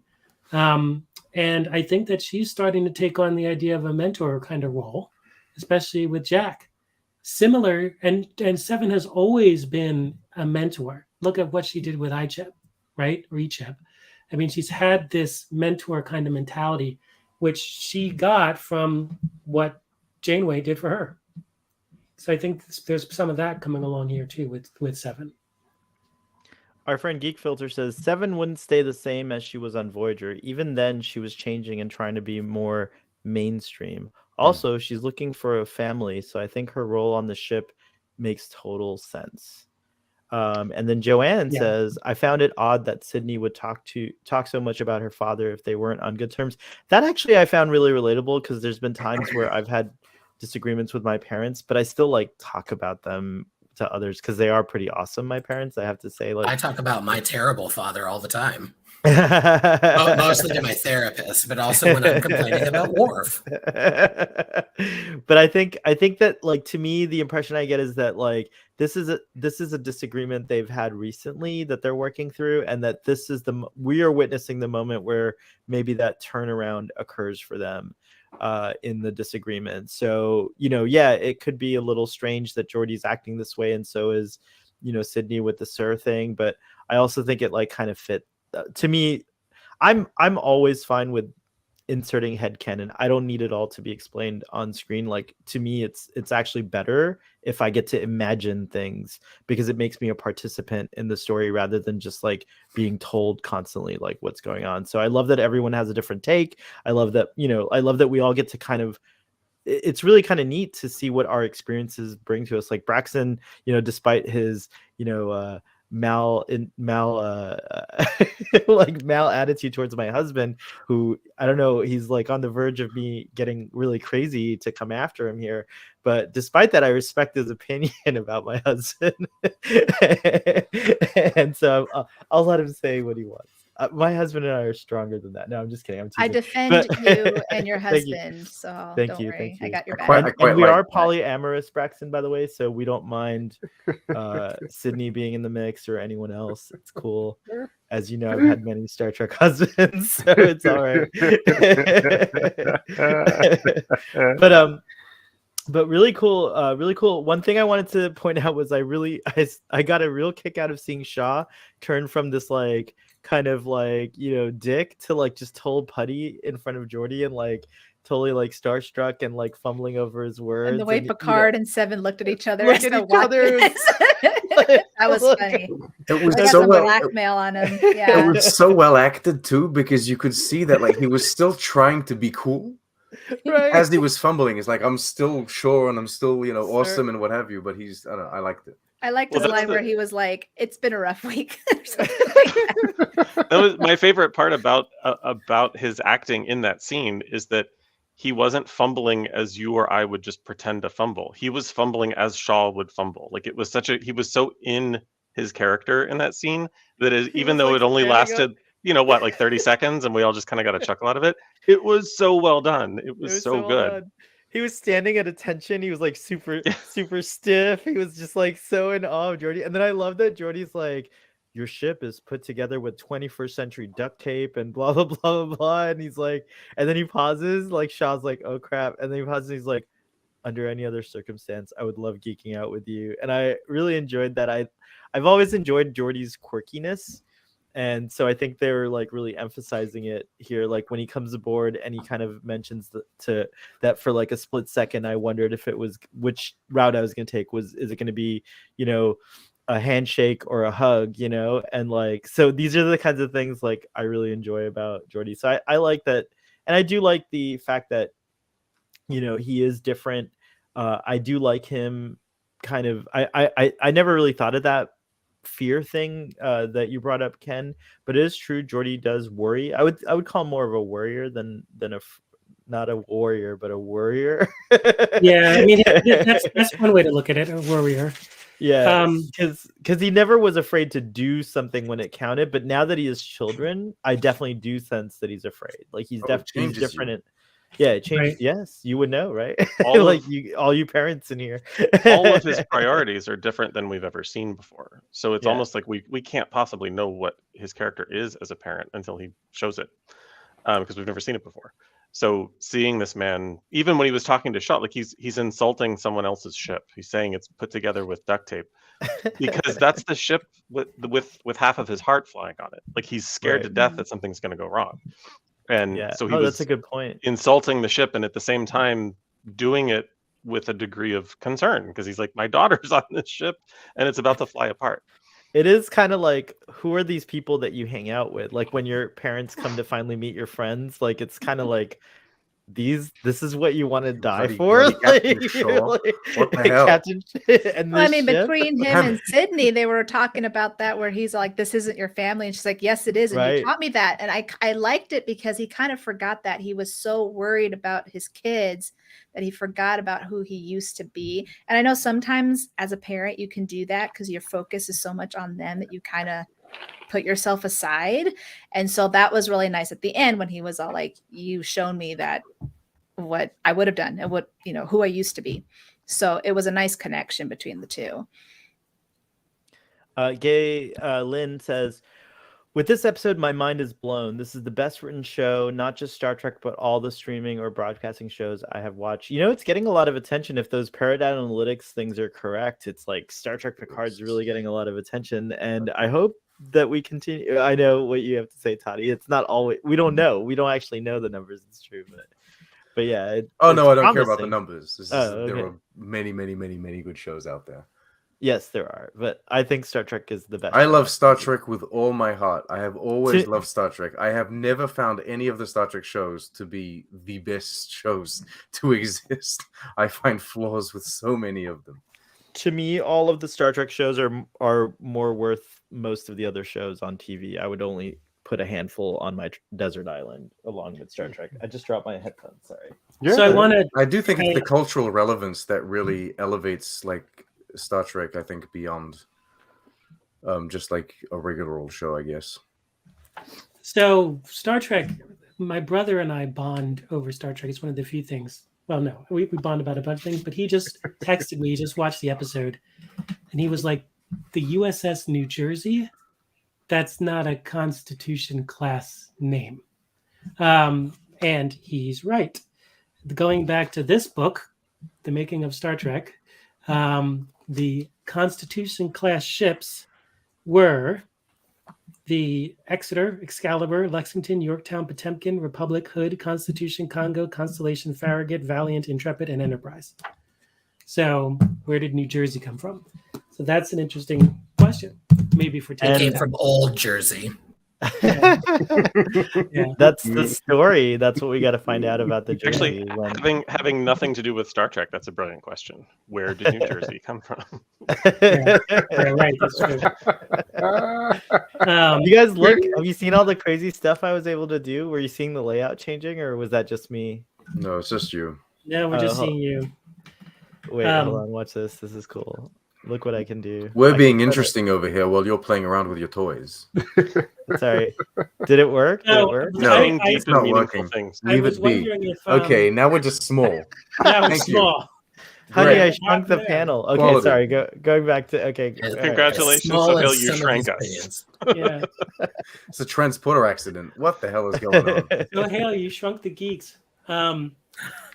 And I think that she's starting to take on the idea of a mentor kind of role, especially with Jack. Similar, and Seven has always been a mentor. Look at what she did with Icheb, right? Or Icheb. I mean, she's had this mentor kind of mentality, which she got from what Janeway did for her. So I think there's some of that coming along here too with Seven. Our friend Geek Filter says 7 wouldn't stay the same as she was on Voyager. Even then, she was changing and trying to be more mainstream. Also, she's looking for a family, so I think her role on the ship makes total sense. And then Joanne says, I found it odd that Sydney would talk so much about her father if they weren't on good terms. That actually I found really relatable, because there's been times where I've had disagreements with my parents, but I still like talk about them to others because they are pretty awesome, my parents, I have to say. Like, I talk about my terrible father all the time. Mostly to my therapist, but also when I'm complaining about Worf. But I think that, like, to me, the impression I get is that like this is a disagreement they've had recently that they're working through, and that we are witnessing the moment where maybe that turnaround occurs for them in the disagreement. So it could be a little strange that Geordi's acting this way, and so is Sydney with the Sir thing, but I also think it like kind of fit. To me, I'm always fine with inserting headcanon. I don't need it all to be explained on screen. Like, to me, it's actually better if I get to imagine things, because it makes me a participant in the story rather than just like being told constantly like what's going on. So I love that everyone has a different take. I love that we all get to kind of, it's really kind of neat to see what our experiences bring to us. Like Braxton, despite his like mal attitude towards my husband, who I don't know, he's like on the verge of me getting really crazy to come after him here. But despite that, I respect his opinion about my husband. And so I'll let him say what he wants. My husband and I are stronger than that. No, I'm just kidding. I'm I teasing. defend But- you and your Thank you. husband, so Thank don't you, worry. thank I you. got your I quite- back. I And we like are that. polyamorous, Braxton, by the way, so we don't mind Sydney being in the mix or anyone else. It's cool. As you know, I've had many Star Trek husbands, so it's all right. But really cool, really cool. One thing I wanted to point out was I got a real kick out of seeing Shaw turn from this like kind of like, you know, dick to like just total putty in front of Geordi and like totally like starstruck and like fumbling over his words. And the way you know, Picard and Seven looked at each other. look as at they're each other. watching this. That was Look. funny. It was I got so some well. blackmail on him. It Yeah. was so well acted too, because you could see that like he was still trying to be cool Right. as he was fumbling. It's like, I'm still sure and I'm still, you know, Sir. awesome and what have you. But he's, I don't know, I liked it. I liked Well, his that's line the- where he was like, "It's been a rough week." or something like that. That was my favorite part about his acting in that scene, is that he wasn't fumbling as you or I would just pretend to fumble. He was fumbling as Shaw would fumble. Like, it was he was so in his character in that scene that even was, though like, it only standing up. lasted, you know what, like 30 seconds, and we all just kind of got a chuckle out of it. It was so well done. It was so well good. done. He was standing at attention. He was like super stiff. He was just like so in awe of Geordi. And then I love that Geordi's like, your ship is put together with 21st century duct tape and blah blah blah blah blah. And he's like, and then he pauses, like Shaw's like, oh crap. And then he pauses, and he's like, under any other circumstance, I would love geeking out with you. And I really enjoyed that. I've always enjoyed Geordi's quirkiness. And so I think they were like really emphasizing it here. Like when he comes aboard and he kind of mentions that for like a split second, I wondered if it was which route I was going to take. Is it going to be, you know, a handshake or a hug, you know? And like, so these are the kinds of things like I really enjoy about Geordi. So I like that. And I do like the fact that, you know, he is different. I do like him kind of, I never really thought of that fear thing that you brought up, Ken, but it is true. Geordi does worry. I would call him more of a worrier than not a warrior, but a worrier. Yeah, I mean that's one way to look at it, a warrior. Yeah, because he never was afraid to do something when it counted, but now that he has children, I definitely do sense that he's afraid. Like he's definitely different. It changes. Right. Yes, you would know, right? All like of- all you parents in here. All of his priorities are different than we've ever seen before. So it's Yeah. almost like we can't possibly know what his character is as a parent until he shows it, because we've never seen it before. So seeing this man, even when he was talking to Shaw, like he's insulting someone else's ship. He's saying it's put together with duct tape, because that's the ship with half of his heart flying on it. Like he's scared to death that something's going to go wrong. And so he was that's a good point. insulting the ship, and at the same time doing it with a degree of concern, because he's like, my daughter's on this ship and it's about to fly apart. It is kind of like, who are these people that you hang out with? Like when your parents come to finally meet your friends, like it's kind of like this is what you want to die for. Captain Shaw. What the hell? Captain and Well, I mean, ship? between him and Sydney, they were talking about that where he's like, "This isn't your family," and she's like, "Yes, it is," and Right. you taught me that, and I liked it because he kind of forgot that he was so worried about his kids that he forgot about who he used to be. And I know sometimes as a parent you can do that because your focus is so much on them that you kind of put yourself aside. And so that was really nice at the end when he was all like, "You've shown me that what I would have done and what, you know, who I used to be." So it was a nice connection between the two. Gay Lynn says, with this episode, my mind is blown. This is the best written show, not just Star Trek, but all the streaming or broadcasting shows I have watched. You know, it's getting a lot of attention. If those Paradigm Analytics things are correct, it's like Star Trek Picard's really getting a lot of attention. And I hope that we continue. I know what you have to say, Toddy. It's not always, we don't know. We don't actually know the numbers. It's true, but yeah. Oh no, I don't care promising. about the numbers. Okay. There are many good shows out there. Yes, there are, but I think Star Trek is the best. I show. love Star Trek with all my heart. I have always loved Star Trek. I have never found any of the Star Trek shows to be the best shows to exist. I find flaws with so many of them. to me, all of the Star Trek shows are more worth most of the other shows on TV. I would only put a handful on my desert island along with Star Trek. I just dropped my headphones. Sorry. Yeah. So I want to. I do think it's the cultural relevance that really elevates like Star Trek. I think beyond just like a regular old show, I guess. So Star Trek, my brother and I bond over Star Trek. It's one of the few things. Well, no, we bond about a bunch of things. But he just texted me. He just watched the episode, and he was like, "The USS New Jersey, that's not a Constitution class name," and he's right. Going back to this book, The Making of Star Trek, the Constitution class ships were the Exeter, Excalibur, Lexington, Yorktown, Potemkin, Republic, Hood, Constitution, Congo, Constellation, Farragut, Valiant, Intrepid, and Enterprise. So where did New Jersey come from? So that's an interesting question. Maybe for It taking came from Old Jersey. Yeah. That's the story. That's what we got to find out about the Jersey. Actually, having nothing to do with Star Trek, that's a brilliant question. Where did New Jersey come from? Yeah, right. That's true. You guys look. Have you seen all the crazy stuff I was able to do? Were you seeing the layout changing, or was that just me? No, it's just you. No, we're just seeing you. Wait, hold on. Watch this. This is cool. Look what I can do. We're I being can put interesting over here while you're playing around with your toys. Sorry. Did it work? Did it No, work? No, Saying I- deep it's and not meaningful working. things. I Leave was it be. wondering if Okay, now we're just small. that was Thank you. small. Honey, Great. I shrunk the panel. Okay, Quality. sorry. Going back to okay. Yeah, all right. Congratulations, Small Sohail, as you some of shrank his us. opinions. Yeah. It's a transporter accident. What the hell is going on? So Hale, you shrunk the geeks. Fine,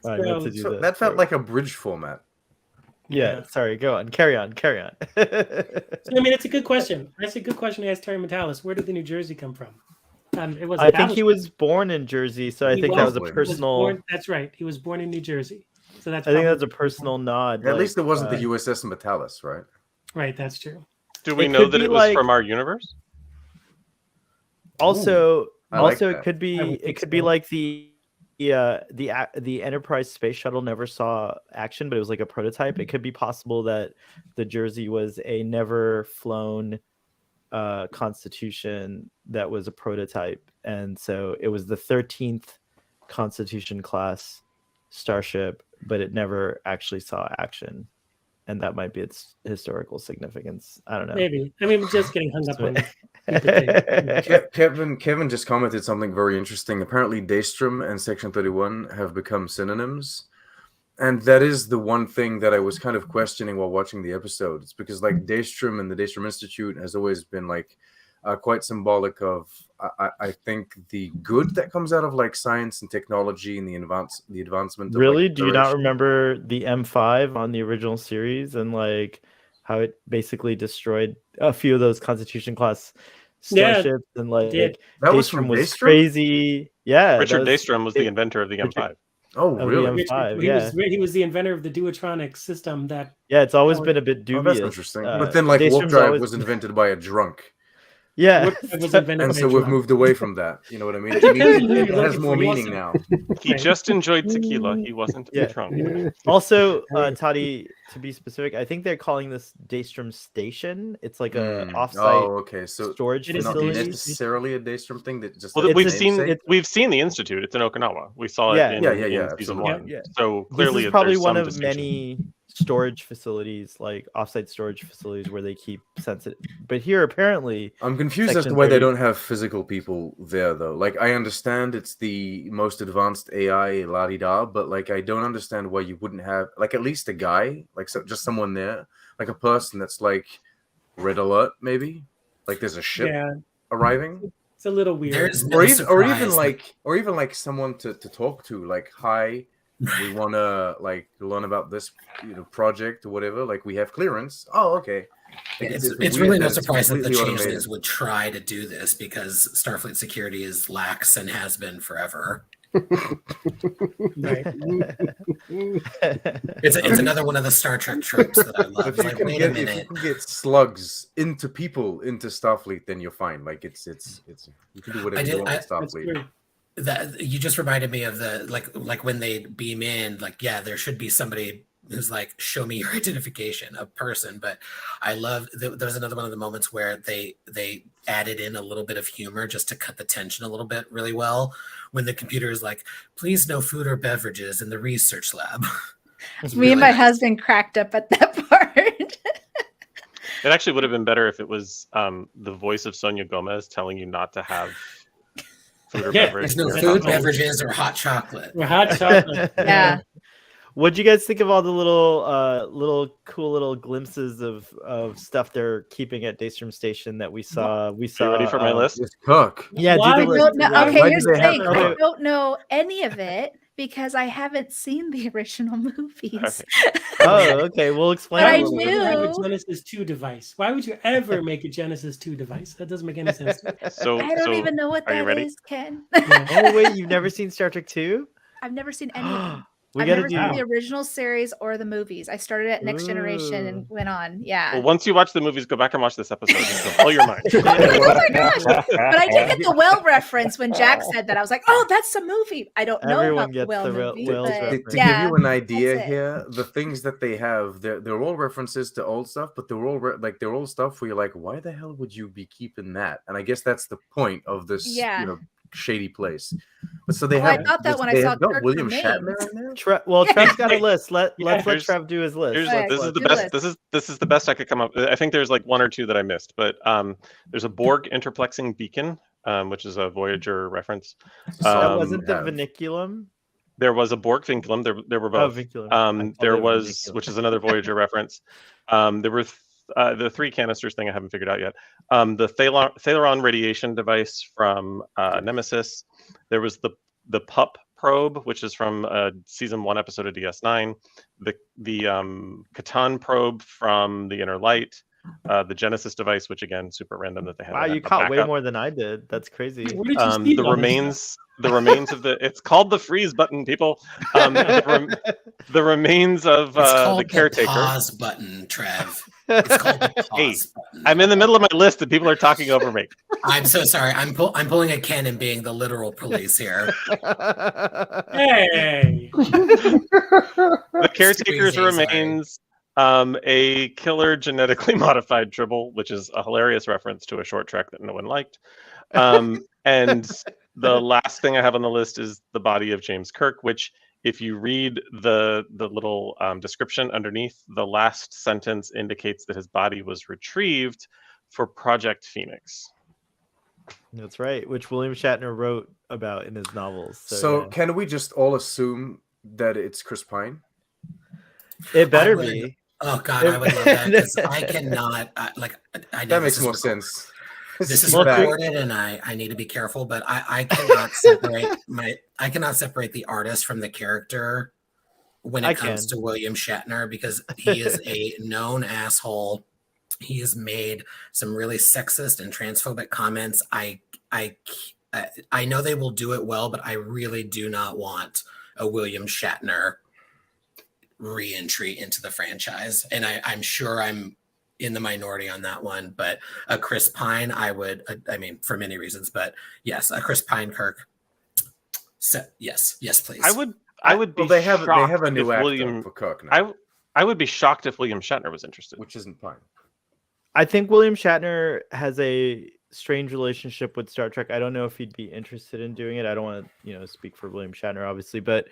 I meant to do So this. that felt like a bridge format. Yeah, sorry. Go on. Carry on. So, I mean, it's a good question. That's a good question to ask Terry Metalis. Where did the New Jersey come from? It was. I think he was born in Jersey, so I He think that was a was. he was personal. born- that's right. He was born in New Jersey. So that's. I think probably- that's a personal nod. At least it wasn't the the USS Metalis, right? Right. That's true. Do we It know could that be it was like- from our universe? Also, I like also, that. it could I be. would It think could be so. like the Enterprise space shuttle never saw action, but it was like a prototype. It could be possible that the Jersey was a never flown Constitution that was a prototype, and so it was the 13th Constitution class starship, but it never actually saw action, and that might be its historical significance. I don't know. Maybe. I mean, we're just getting hung up on. Kevin just commented something very interesting. Apparently, Daystrom and Section 31 have become synonyms. And that is the one thing that I was kind of questioning while watching the episode. It's because like Daystrom and the Daystrom Institute has always been like quite symbolic of, I think, the good that comes out of like science and technology and the advancement. Really? Of, like, Do you not exploration. remember the M5 on the original series and like how it basically destroyed a few of those Constitution class Yeah, starships and like did. That was from Daystrom was Daystrom? crazy. Yeah, Richard that was Daystrom was the inventor of the M5. Oh, the really? M5. He was the inventor of the Duotronic system that. Yeah, it's always Oh, been a bit Oh, dubious. that's interesting. Uh, But then like warp Daystrom's drive always- was invented by a drunk. Yeah, It was invented And by so a we've drunk. moved away from that. You know what I mean? It depends on who It you're has looking more for. meaning Also- now. He Right. just enjoyed tequila. He wasn't Yeah. drunk. Also, Toddy, to be specific, I think they're calling this Daystrom Station. It's like a offsite Oh, okay. So storage It is not facility. necessarily a Daystrom thing. That just Well, like It's we've seen the institute. It's in Okinawa. We saw it Yeah. in, Yeah, in season absolutely. 1. Yeah. So This clearly, is probably there's one some of distinction. many storage facilities, like offsite storage facilities, where they keep sensitive. But here, apparently, I'm confused as Section to why they 30. don't have physical people there, though. Like, I understand it's the most advanced AI, la di da, but like, I don't understand why you wouldn't have like at least a guy, like just someone there, like a person that's like red alert, maybe. Like, there's a ship Yeah, arriving, it's a little weird. There's no or even surprise like someone to talk to, like, hi. We want to like learn about this, project or whatever. Like, we have clearance. Oh, okay. Like, It's weird really no that it's surprise that the completely changelings automated. would try to do this because Starfleet security is lax and has been forever. Right. It's another one of the Star Trek tropes that I love. If you, Like, can wait a get, if you minute. can get slugs into people into Starfleet, then you're fine. Like it's you can do whatever you want with That's Starfleet. true. That you just reminded me of the like when they beam in, like, yeah, there should be somebody who's like, show me your identification of person. But I love there's another one of the moments where they added in a little bit of humor just to cut the tension a little bit really well, when the computer is like, please no food or beverages in the research lab. Me and my husband cracked up at that part. It actually would have been better if it was the voice of Sonia Gomez telling you not to have food or beverage. There's no food, beverages, or hot chocolate. Or hot chocolate. Yeah. What'd you guys think of all the little cool little glimpses of stuff they're keeping at Daystrom Station that we saw? Are you ready for my list? It's Cook. Yeah, Why do the don't list. No, okay, Why here's do the they have thing. that? I don't know any of it because I haven't seen the original movies. Oh, okay. We'll explain. But I a little bit. knew- Have a Genesis 2 device. Why would you ever make a Genesis 2 device? That doesn't make any sense. So, I don't even know what are you that ready? is, Ken. Oh wait, you've never seen Star Trek 2? I've never seen any of them. We I've gotta never do. seen the original series or the movies. I started at Next Generation and went on. Yeah. Well, once you watch the movies, go back and watch this episode. It'll blow your mind. Oh my gosh. But I did get the whale reference when Jack said that. I was like, oh, that's a movie. I don't know Everyone about the gets whale the movie. whales but reference. To yeah, give you an idea that's it. here, the things that they have, they're all references to old stuff, but they're all they're all stuff where you're like, why the hell would you be keeping that? And I guess that's the point of this, Yeah. shady place. But so they Well, I have. thought that when I they saw have got Kirk William remains. Shatner in there. Trev's got a list. Let's let Here's- Trev do his list. Here's, Right, this is the do best. list. This is the best I could come up. I think there's like one or two that I missed, but there's a Borg interplexing beacon, which is a Voyager reference. That wasn't the have- Vinculum. There was a Borg vinculum. There were Oh, both. Vinculum. I called There it was, Vinculum. which is another Voyager reference. There were the three canisters thing I haven't figured out yet. The Thaleron radiation device from Nemesis. There was the PUP probe, which is from season 1 episode of DS9. The Catan probe from the Inner Light. The Genesis device, which again, super random that they had. Wow, you a caught way backup. more than I did. That's crazy. Where did you see The all remains of the. It's called the freeze button, people. The remains of It's called the caretaker. pause button, Trev. It's called the pause button. I'm in the middle of my list and people are talking over me. I'm so sorry. I'm pulling a Canon, being the literal police here. Hey, The caretaker's Squeezy, sorry. remains, a killer genetically modified Tribble, which is a hilarious reference to a short track that no one liked. And the last thing I have on the list is the body of James Kirk, which, if you read the little description underneath, the last sentence indicates that his body was retrieved for Project Phoenix. That's right, which William Shatner wrote about in his novels. So yeah. can we just all assume that it's Chris Pine? It better I would- be. Oh God, I would love that, because I cannot I know That this makes is more recorded- sense. This is Well, back. recorded, and I need to be careful, but I cannot separate I cannot separate the artist from the character when it I comes can. to William Shatner, because he is a known asshole. He has made some really sexist and transphobic comments. I know they will do it well, but I really do not want a William Shatner re-entry into the franchise. And I'm sure I'm in the minority on that one, but a Chris Pine, I would, I mean, for many reasons, but yes, a Chris Pine Kirk. So, yes, please. I would be Well, they have shocked a new if actor William. for Cook now, I would be shocked if William Shatner was interested. which isn't Pine. I think William Shatner has a strange relationship with Star Trek. I don't know if he'd be interested in doing it. I don't want to, speak for William Shatner, obviously, but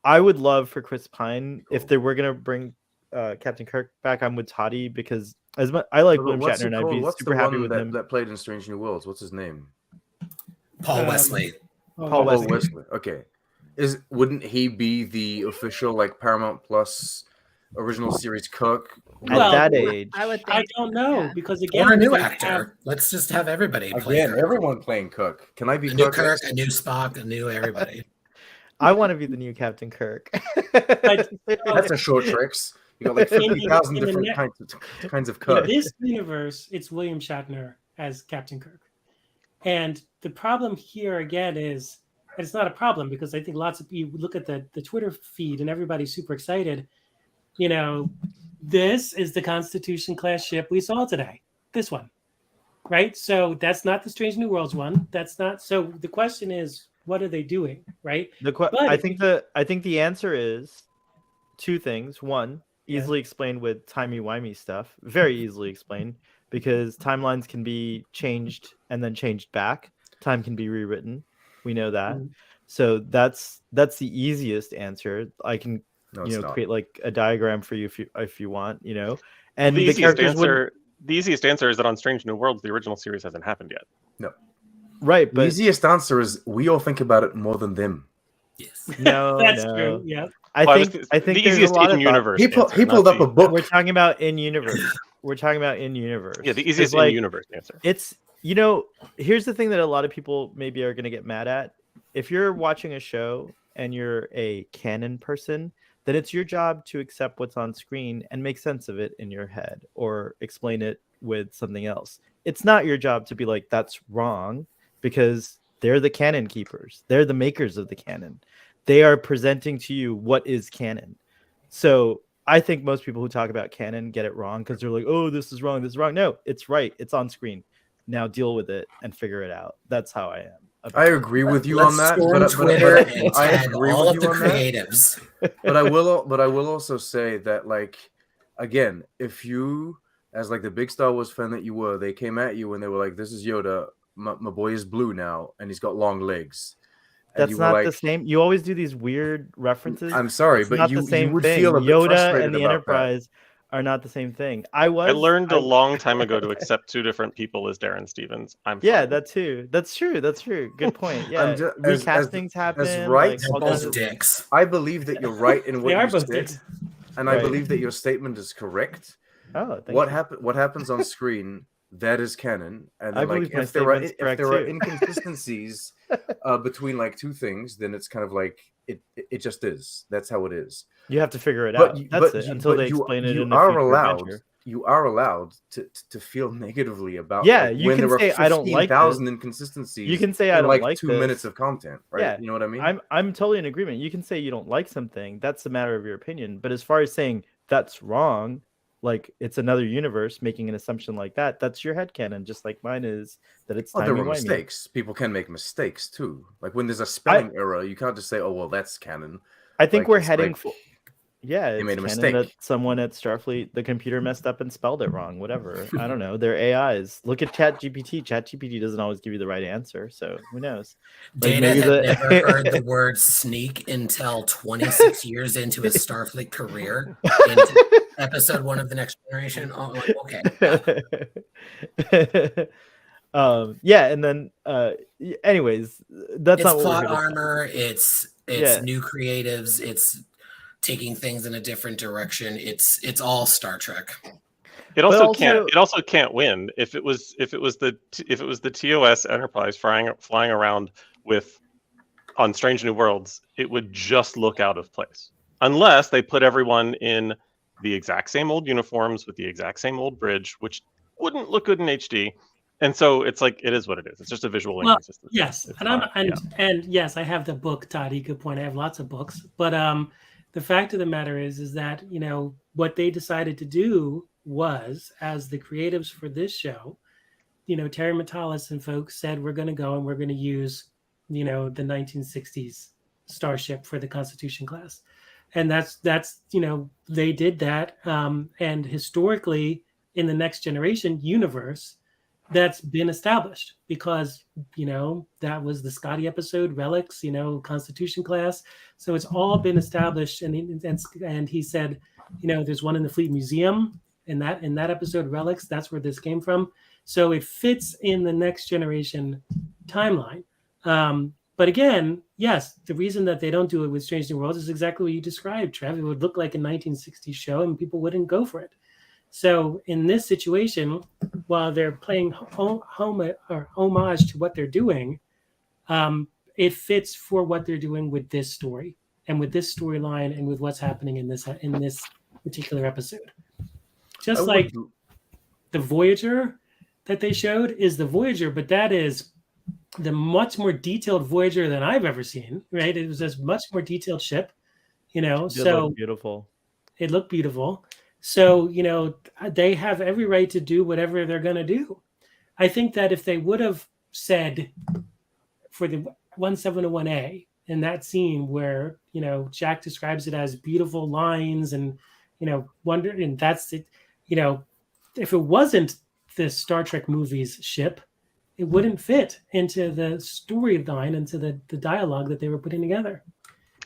I would love for Chris Pine, if they were gonna bring Captain Kirk back. I'm with Toddy, because as much I like But William what's Shatner, it and I'd called? be What's super the happy one with that, him. that played in Strange New Worlds? What's his name? Paul Wesley. Paul Oh, Wesley. Wesley. Okay. Wouldn't he be the official Paramount Plus original series Cook? At Well, that age, I would think. I don't know, yeah. because again, Or a new they actor. have- Let's just have everybody play Again, Kirk. everyone playing Cook. Can I be A new Cook? Kirk, a new Spock, a new everybody. I want to be the new Captain Kirk. That's a short tricks. You got like In the- 50,000 in the different net- kinds of in Cook. this universe, it's William Shatner as Captain Kirk. And the problem here again is, and it's not a problem, because I think lots of you look at the Twitter feed and everybody's super excited. This is the Constitution class ship we saw today. This one, right? So that's not the Strange New Worlds one. That's not. So the question is, what are they doing, right? I think the answer is two things. One, Yeah. easily explained with timey-wimey stuff. Very easily explained because timelines can be changed and then changed back. Time can be rewritten. We know that. Mhm. So that's the easiest answer. I can No, it's not. create like a diagram for you if you want, Well, and the the easiest characters wouldn't. answer. The easiest answer is that on Strange New Worlds, the original series hasn't happened yet. No. Right, The but easiest answer is we all think about it more than them. Yes. no, That's no. true. Yeah. I Well, think the there's easiest a lot of in-universe He answer, pulled not up a the- book. We're talking about in universe. We're talking about in universe. Yeah, the easiest like, in-universe answer. It's here's the thing that a lot of people maybe are going to get mad at. If you're watching a show and you're a canon person, then it's your job to accept what's on screen and make sense of it in your head or explain it with something else. It's not your job to be like, that's wrong, because they're the canon keepers. They're the makers of the canon. They are presenting to you what is canon. So I think most people who talk about canon get it wrong because they're like, oh, this is wrong. This is wrong. No, it's right. It's on screen. Now deal with it and figure it out. That's how I am. I agree with you Let's on that. storm But Twitter and I tag agree all with of you the on that. creatives. But I will also say that, like, again, if you, as like the big Star Wars fan that you were, they came at you and they were like, "This is Yoda. My boy is blue now, and he's got long legs." And That's you were not like, the same. You always do these weird references. I'm sorry, It's but not you the same you would thing. feel a bit Yoda frustrated and the about that. Enterprise are not the same thing. I learned a long time ago to accept two different people as Darren Stevens. I'm Yeah, fine. that too. That's true. That's true. Good point. Yeah, ju- as- recastings happen. right, like, They're all both kinds of- dicks. I believe that you're right in what They are you both said, dicks. and I Right. believe that your statement is correct. Oh, thank What you. What happens on screen, that is canon, and I then, like, believe my if there are statement's correct, there are too. inconsistencies between like two things, then it's kind of like it just is. That's how it is. You have to figure it But out. you- That's but it. you- Until but they you- explain it you in a are future allowed. adventure. You are allowed to feel negatively about. Yeah, like, you when can there say, are "I don't like 15,000 this." inconsistencies. You can say, "I in don't like like 2 this." minutes of content, right? Yeah, You know what I mean? I'm totally in agreement. You can say you don't like something. That's a matter of your opinion. But as far as saying that's wrong, like it's another universe, making an assumption like that, that's your headcanon, just like mine is that it's Oh, there were timey-wimey. mistakes. People can make mistakes too. Like when there's a spelling error, you can't just say, "Oh, well, that's canon." I think Like, we're it's heading like, for. Yeah, they it's made a canon mistake. that someone at Starfleet, the computer messed up and spelled it wrong. Whatever. I don't know. They're AIs. Look at ChatGPT. ChatGPT doesn't always give you the right answer, so who knows? Like, Data maybe had never heard the word sneak until 26 years into his Starfleet career. Into episode 1 of The Next Generation. Oh, like, okay. Yeah, and then anyways, that's It's not what we're plot here to talk- armor. It's Yeah. new creatives. It's taking things in a different direction. It's all Star Trek. It also also- can't. It also can't win if it was the TOS Enterprise flying around with on Strange New Worlds. It would just look out of place unless they put everyone in the exact same old uniforms with the exact same old bridge, which wouldn't look good in HD. And so it's like it is what it is. It's just a visual Well, inconsistency. Yes, It's and not- yeah. and yes, I have the book, Todd. Good point. I have lots of books, but the fact of the matter is that what they decided to do was, as the creatives for this show, Terry Matalas and folks said, we're going to go and we're going to use the 1960s starship for the Constitution class, and that's they did that, and historically in the Next Generation universe, that's been established because that was the Scotty episode, Relics, Constitution class. So it's all been established, and he said, there's one in the Fleet Museum in that episode, Relics. That's where this came from. So it fits in the Next Generation timeline. But again, yes, the reason that they don't do it with Strange New Worlds is exactly what you described, Trev. It would look like a 1960s show, and people wouldn't go for it. So in this situation, while they're playing homage to what they're doing, it fits for what they're doing with this story and with this storyline and with what's happening in this particular episode. Just like the Voyager that they showed is the Voyager, but that is the much more detailed Voyager than I've ever seen. Right? It was a much more detailed ship. It So looked beautiful. It looked beautiful. So, they have every right to do whatever they're going to do. I think that if they would have said for the 1701A in that scene where, you know, Jack describes it as beautiful lines and, you know, wonder, and that's it. You know, if it wasn't this Star Trek movies ship, it wouldn't fit into the storyline, into the dialogue that they were putting together.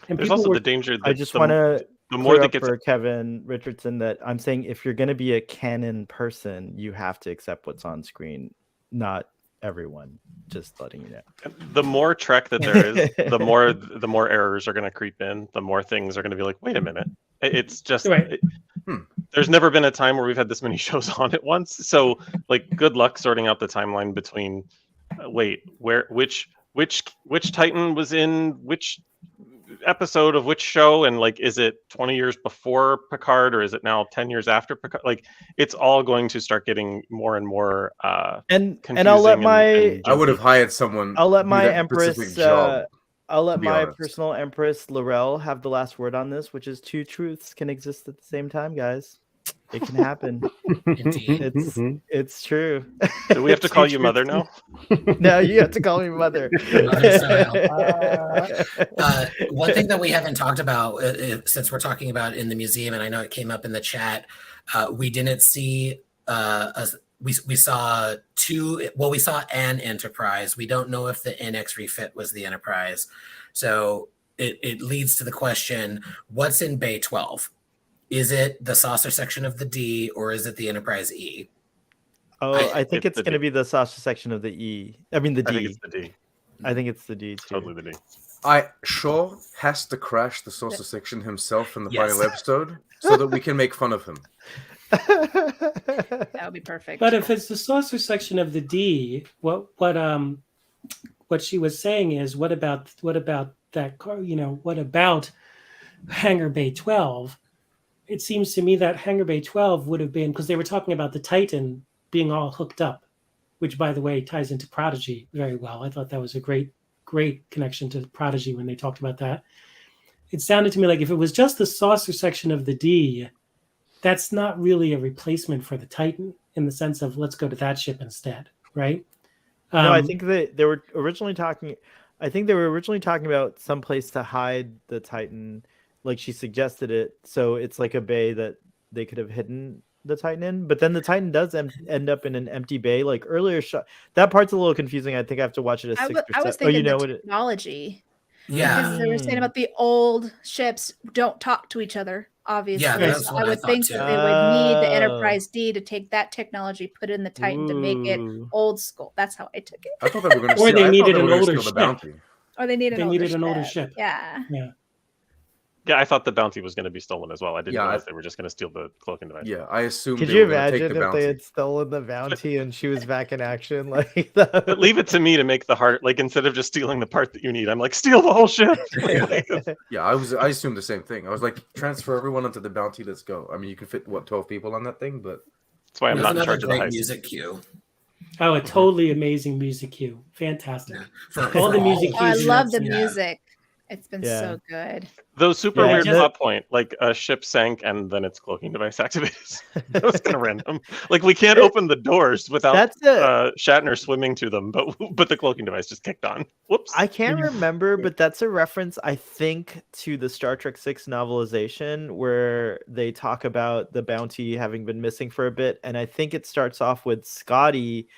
And There's people also were, the danger that I just want to the more that up gets for Kevin Richardson that I'm saying if you're going to be a canon person, you have to accept what's on screen, not everyone. Just letting you know. the more Trek that there is, the more errors are going to creep in. The more things are going to be like, wait a minute, it's just. Right. There's never been a time where we've had this many shows on at once. So, like, good luck sorting out the timeline between. Which Titan was in which episode of which show, and like, is it 20 years before Picard or is it now 10 years after Picard? Like, it's all going to start getting more and more and confusing. I'll let my I would have hired someone. I'll let do my that Empress specific job. I'll let be my honest. personal Empress Laurel have the last word on this, which is two truths can exist at the same time, guys. It can happen. Indeed. It's true. Do we have to Two call you truths mother can- now? No, you have to call me mother. Mother style. One thing that we haven't talked about, since we're talking about in the museum, and I know it came up in the chat, we didn't see. We saw two. Well, we saw an Enterprise. We don't know if the NX refit was the Enterprise. So it leads to the question: what's in Bay 12? Is it the saucer section of the D, or is it the Enterprise E? Oh, I think it's the going to D. be the saucer section of the E. I mean the I think D. it's the D. I think it's the D too. Totally the D. Shaw has to crash the saucer section himself in the Yes. final episode so that we can make fun of him. That would be perfect. but if it's the saucer section of the D, what she was saying is, what about that car? You know, what about Hangar Bay 12? It seems to me that Hangar Bay 12 would have been, because they were talking about the Titan being all hooked up, which, by the way, ties into Prodigy very well. I thought that was a great connection to Prodigy when they talked about that. It sounded to me like if it was just the saucer section of the D, that's not really a replacement for the Titan in the sense of let's go to that ship instead, right? No, I think that they were originally talking. I think they were originally talking about some place to hide the Titan, like she suggested it. So it's like a bay that they could have hidden the Titan in. But then the Titan does end up in an empty bay. Like earlier shot, that part's a little confusing. I think I have to watch it a I six or was seven. thinking You know the what? technology. Yeah. Because they were saying about the old ships don't talk to each other, obviously. Yeah, that's So what I I would thought think too. that they would need the Oh. Enterprise D to take that technology, put it in the Titan to make it Ooh. old school. That's how I took it. I thought they were going to Or steal, they I thought needed they an were gonna older steal the ship. bounty. Or they needed They an needed an older ship. Yeah. Yeah, I thought the bounty was going to be stolen as well. I didn't Yeah, realize they were just going to steal the cloaking device. Yeah, I assumed Could they you were going to take imagine the if they bounty. had stolen the bounty and she was back in action like that? But leave it to me to make the heart, like, instead of just stealing the part that you need, I'm like, steal the whole ship. Yeah, I assumed the same thing. I was like, transfer everyone onto the bounty. Let's go. I mean, you can fit 12 people on that thing, but That's why I'm There's not in another charge of the great heist. music cue. Oh, a totally amazing music cue. Fantastic. Yeah. All the music Oh, I cues in love that the scene. music. It's been Yeah. so good. Though super Yeah, weird just- plot point, like a ship sank and then its cloaking device activates. That was kind of random. Like we can't open the doors without That's Shatner swimming to them, but the cloaking device just kicked on. Whoops. I can't remember, but that's a reference, I think, to the Star Trek VI novelization where they talk about the bounty having been missing for a bit. And I think it starts off with Scotty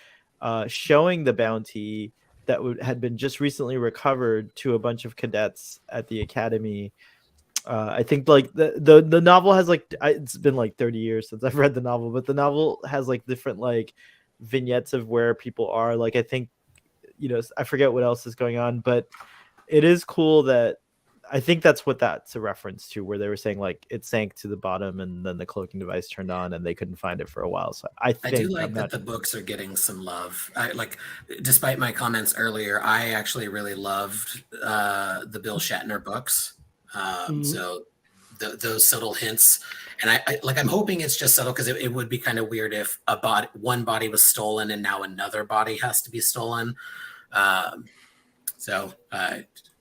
showing the bounty that had been just recently recovered to a bunch of cadets at the academy. I think like the novel has like, it's been like 30 years since I've read the novel, but the novel has like different like vignettes of where people are. Like I think, you know, I forget what else is going on, but it is cool that I think that's what that's a reference to, where they were saying like it sank to the bottom and then the cloaking device turned on and they couldn't find it for a while. So I think I do like I'm that not, the books are getting some love. Despite my comments earlier, I actually really loved the Bill Shatner books. So those subtle hints, and I'm hoping it's just subtle because it would be kind of weird if one body was stolen and now another body has to be stolen.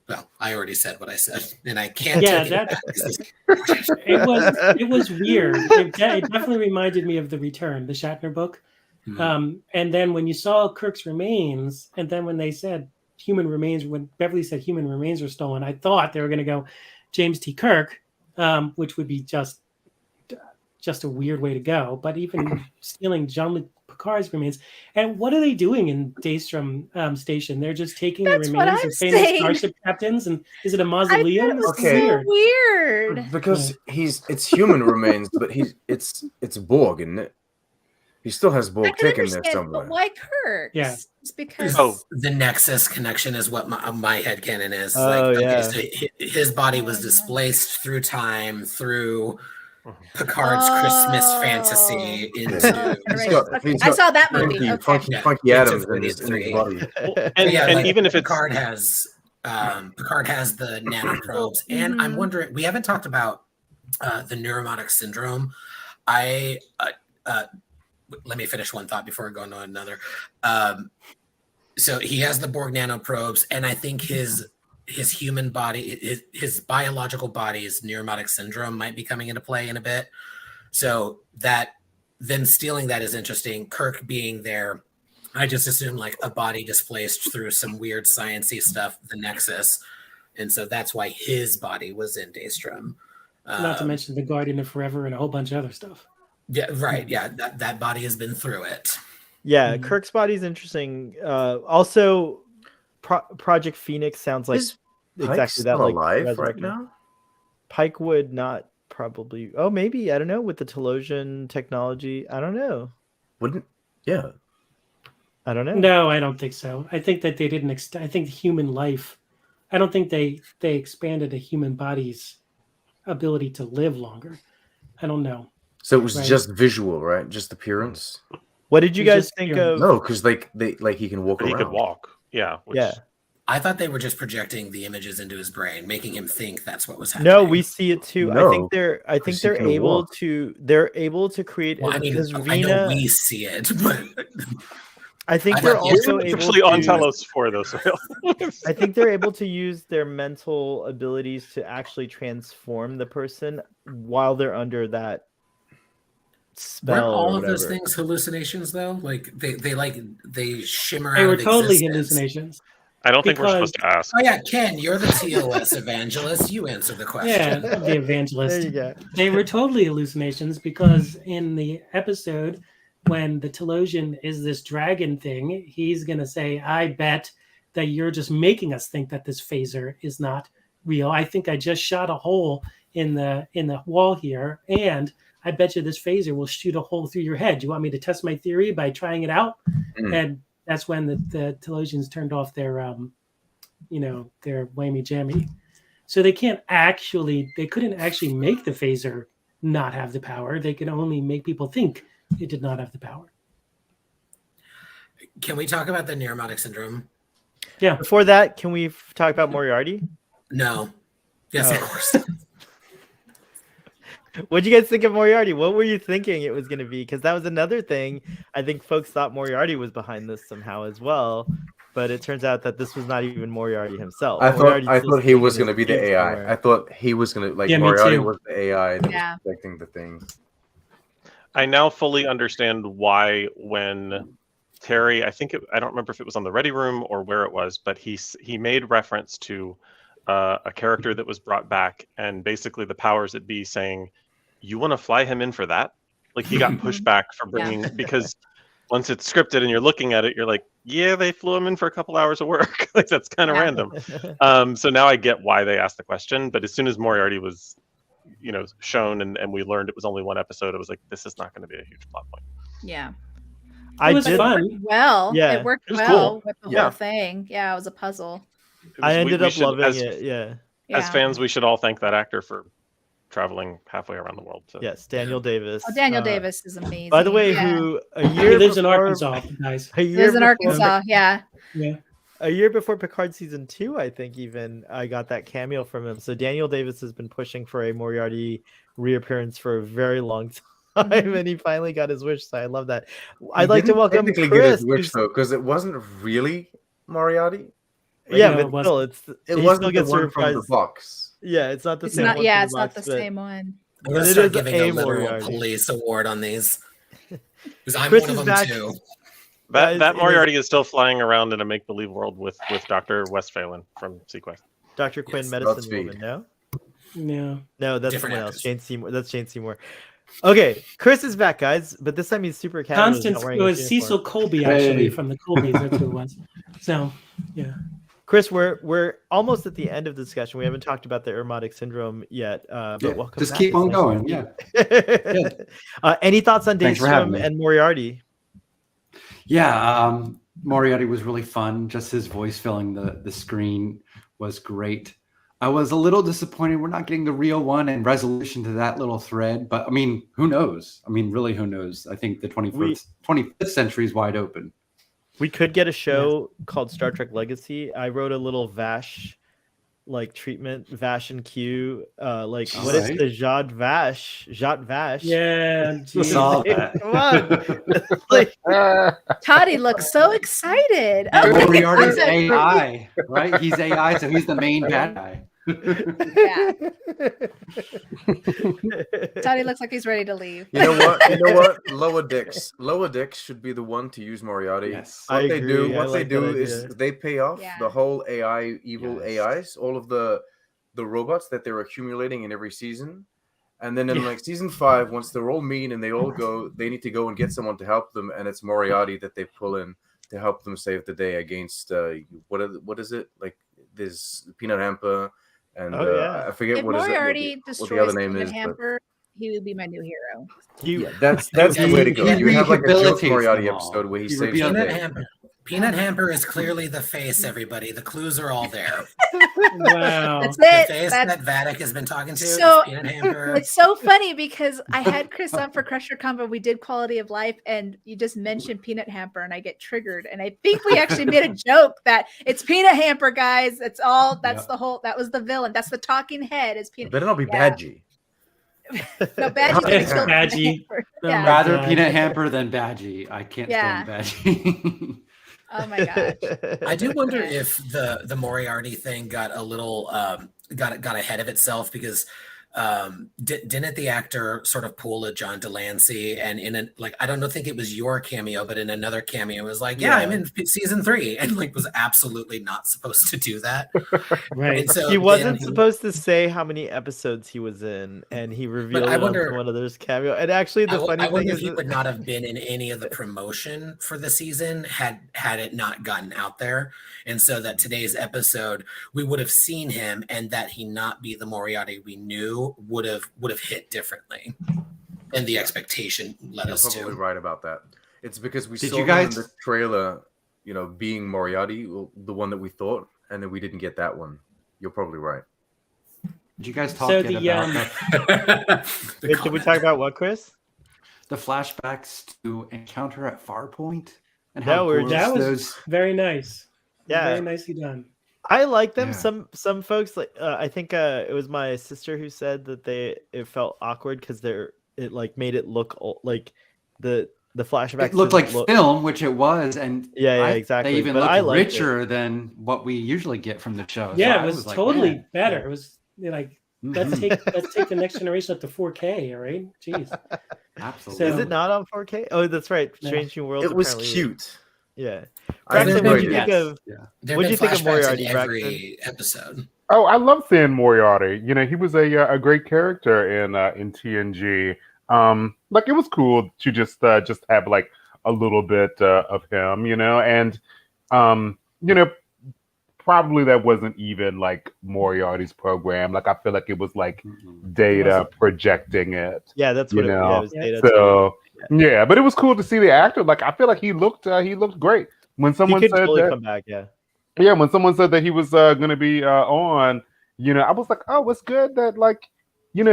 Well, I already said what I said, and I can't. Yeah, take it back. it was weird. It definitely reminded me of The Return, the Shatner book. Hmm. And then when you saw Kirk's remains, and then when they said human remains, when Beverly said human remains are stolen, I thought they were going to go James T. Kirk, which would be just a weird way to go. But even stealing Jean-Luc Picard's remains, and what are they doing in Daystrom Station? They're just taking That's the what remains I'm of famous saying. starship captains, and is it a I thought mausoleum? it was Okay. so weird. Because it's human remains, but it's Borg, isn't it? He still has I Borg can tech in there understand, somewhere. but why Kirk? Yeah. It's because Oh. The Nexus connection is what my headcanon is. Oh, yeah. So his body was displaced through time, through Picard's Christmas fantasy into. He's got- Okay, he's I got saw that movie. Okay. Funky Yeah. Funky Into Adams in Brilliant his 3. body. And, Yeah, and like, even if it's Picard has the nanoprobes, and I'm wondering, we haven't talked about the neuromotic syndrome. Let me finish one thought before I go into another. So he has the Borg nanoprobes, and I think his human body, his biological body's neuromotic syndrome might be coming into play in a bit. So that then stealing that is interesting. Kirk being there, I just assume like a body displaced through some weird sciencey stuff, the Nexus, and so that's why his body was in Daystrom. Not to mention the Guardian of Forever and a whole bunch of other stuff. Yeah, right. Yeah, that body has been through it. Yeah, Mhm. Kirk's body's interesting. Also, Project Phoenix sounds like Is exactly Pike's that. still Like alive right resurrecting. now? Pike would not probably. Oh, maybe, I don't know, with the Telosian technology. I don't know. Wouldn't? Yeah. I don't know. No, I don't think so. I think that they didn't. I think human life. I don't think they expanded a human body's ability to live longer. I don't know. So it was Right. just visual, right? Just appearance. What did you It's guys just think pure- of? No, because he can walk But he around. could walk. Yeah. Which, Yeah. I thought they were just projecting the images into his brain, making him think that's what was happening. No, we see it too. I No, think they're 'cause he can able walk. to create Well, I mean, because I know Vina. we see it, but I think I they're thought the also it's able actually on to. Telos 4 though. So I think they're able to use their mental abilities to actually transform the person while they're under that weren't spell. all or of those whatever. things hallucinations though? Like they shimmer They out were of totally existence. hallucinations. I don't think we're Because- supposed to ask. Oh yeah, Ken, you're the TOS evangelist. You answer the question. Yeah, the There evangelist. you go. They were totally hallucinations because in the episode when the Telosian is this dragon thing, he's gonna say, "I bet that you're just making us think that this phaser is not real. I think I just shot a hole in the wall here, and I bet you this phaser will shoot a hole through your head. Do you want me to test my theory by trying it out?" Mm. And that's when the Telosians turned off their their whammy jammy. So they couldn't actually make the phaser not have the power. They could only make people think it did not have the power. Can we talk about the neuromotic syndrome? Yeah. Before that, can we talk about Moriarty? No. Yes, Oh. of course. What'd you guys think of Moriarty? What were you thinking it was going to be? Because that was another thing. I think folks thought Moriarty was behind this somehow as well. But it turns out that this was not even Moriarty himself. I Moriarty's thought still he was sitting going to in be his the cave AI. somewhere. I thought he was going to Yeah, me Moriarty too. was the AI that Yeah. was protecting the thing. I now fully understand why when Terry, I don't remember if it was on the Ready Room or where it was, but he made reference to a character that was brought back, and basically the powers that be saying, "You want to fly him in for that?" Like he got pushed back for bringing because once it's scripted and you're looking at it, you're like, "Yeah, they flew him in for a couple hours of work." Like that's kind of Yeah. random. So now I get why they asked the question, but as soon as Moriarty was shown and we learned it was only one episode, it was like, this is not going to be a huge plot point. Yeah. I It was did. fun. Well, Yeah. it worked It was well cool. with the Yeah. whole thing. Yeah, it was a puzzle. I ended up should, loving as, it. Yeah. Yeah. As fans, we should all thank that actor for traveling halfway around the world. So. Yes, Daniel Davis. Oh, Daniel Davis is amazing. By the way, yeah. who a He year lives in before- Arkansas, guys. A He year lives in before- Arkansas. Yeah. Yeah. A year before Picard season 2, I think even I got that cameo from him. So Daniel Davis has been pushing for a Moriarty reappearance for a very long time, and he finally got his wish. So I love that. I'd like to welcome technically Chris. get his wish who's- though, because it wasn't really Moriarty. yeah, No, it but still, wasn't. It he wasn't still the gets one from the surprised. box. Yeah, it's not the It's same. not. one Yeah, from it's the not the box, but- same one. I'm gonna But it start is giving a a literal Moriarty. police award on these. Because I'm Chris one of is them back. too. Guys, That it is- Moriarty is still flying around in a make-believe world with Dr. Westphalen from Sequest. Dr. Quinn, Yes, medicine Godspeed. woman. No, Yeah. no, that's Different someone else. actress. Jane Seymour. That's Jane Seymour. Okay, Chris is back, guys, but this time he's super casual. he's not Constance, it wearing was his Cecil uniform. Colby, actually, Hey. from the Colbys. That's who it was. So, yeah. Chris, we're almost at the end of the discussion. We haven't talked about the Irmotic syndrome yet, but Yeah, welcome. just back. keep It's on nice to going. see Yeah. you. Any thoughts on Thanks for having Daystrom me. and Moriarty? Yeah, Moriarty was really fun. Just his voice filling the screen was great. I was a little disappointed we're not getting the real one and resolution to that little thread. But I mean, who knows? I mean, really, who knows? I think the 25th century is wide open. We could get a show called Star Trek Legacy. I wrote a little Vash treatment, Vash and Q. What is Alright. the Jad Vash? Yeah. geez. Saw that. Come on. Like, Toddy looks so excited. And Okay, Moriarty's awesome. AI, right? He's AI, so he's the main bad guy. Yeah, Toddy looks like he's ready to leave. You know what? You know what? Lower decks should be the one to use Moriarty. Yes. What I they agree. do, I what they like do that is idea. they pay off Yeah. the whole AI, evil Yes. AIs, all of the robots that they're accumulating in every season. And then in Yeah. like season 5, once they're all mean and they all go, they need to go and get someone to help them, and it's Moriarty that they pull in to help them save the day against what is it? Like there's Peanut Hamper and Oh, yeah. I forget If what is it, Moriarty what the destroys other name Peanut is. But Hamper, he would be my new hero. you, that's the way to go. He You have like a joke rehabilitates Moriarty them all. episode where he He saves the rehabilitates day. Peanut Hamper is clearly the face, everybody. The clues are all there. Wow. That's The it. face That's that Vatic has been talking to So- is Peanut Hamper. It's so funny because I had Chris on for Crusher Combo. We did quality of life, and you just mentioned Peanut Hamper, and I get triggered. And I think we actually made a joke that it's Peanut Hamper, guys. That's all. That's Yeah. the whole. That was the villain. That's the talking head. Is It Peanut? better not be Yeah. Badgie. No, Badgie's gonna It's kill Peanut Badgie. Hamper. Oh Yeah. my Rather God. Peanut Hamper than Badgie. I can't Yeah. stand Badgie. Oh my gosh. I do wonder if the Moriarty thing got a little got ahead of itself because didn't the actor sort of pull a John Delancey and I don't think it was your cameo, but in another cameo it was like, yeah, I'm in season 3, and like was absolutely not supposed to do that. Right. And so he wasn't then- supposed to say how many episodes he was in, and he revealed I it wonder- on one of those cameo. And actually, the funny I thing wonder is, if he that- would not have been in any of the promotion for the season had it not gotten out there, and so that today's episode we would have seen him, and that he not be the Moriarty we knew would have hit differently, and the expectation led You're us probably to. right about that. It's because we Did saw you him guys- in the trailer, being Moriarty, the one that we thought, and then we didn't get that one. You're probably right. Did you guys talk So yet the, about The Wait, did we talk about what, Chris? the flashbacks to Encounter at Farpoint? And No, how we're gross That was those... very nice. Yeah. Very nicely done. I like them. Yeah. Some folks like I think it was my sister who said that it felt awkward because it like made it look like the flashbacks It looked like didn't look- film, which it was, and Yeah, exactly. They even But looked I liked it. richer than what we usually get from the show. So Yeah, I it was like, totally man. better. It was like let's Mhm. take the next generation up to 4K, all right? Jeez. Absolutely. Is So- it not on 4K? Oh, that's right. No. Strange New Worlds. It was apparently- cute. Yeah. I Braxton, enjoyed what'd you it. think of? Yeah. There What'd have you been think of flashbacks Moriarty, in every episode. Oh, I love seeing Moriarty. He was a great character in TNG. Like it was cool to just have like a little bit of him, and probably that wasn't even like Moriarty's program. Like I feel like it was like Mhm. Data projecting it. Yeah, that's what You it know, yeah, it was. Data So yeah, but it was cool to see the actor. Like I feel like he looked great when he someone could said totally that. come back. Yeah. Yeah, when someone said that he was going to be on, I was like, oh, it's good that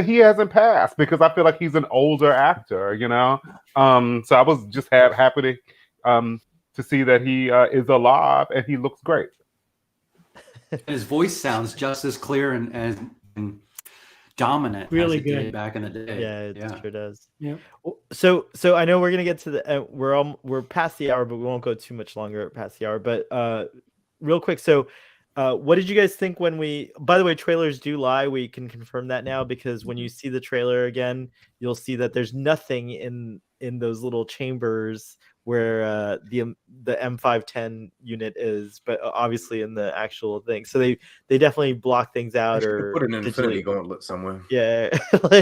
he hasn't passed because I feel like he's an older actor, So I was just happy to see that he is alive and he looks great. His voice sounds just as clear and dominant Really as it did good. back in the day. Yeah, it sure does. Yeah. So I know we're gonna get to the we're past the hour, but we won't go too much longer past the hour. But real quick, so what did you guys think when by the way, trailers do lie. We can confirm that now because when you see the trailer again, you'll see that there's nothing in those little chambers where the M510 unit is, but obviously in the actual thing. So they definitely block things out or Put an infinity digitally. gauntlet somewhere. Yeah,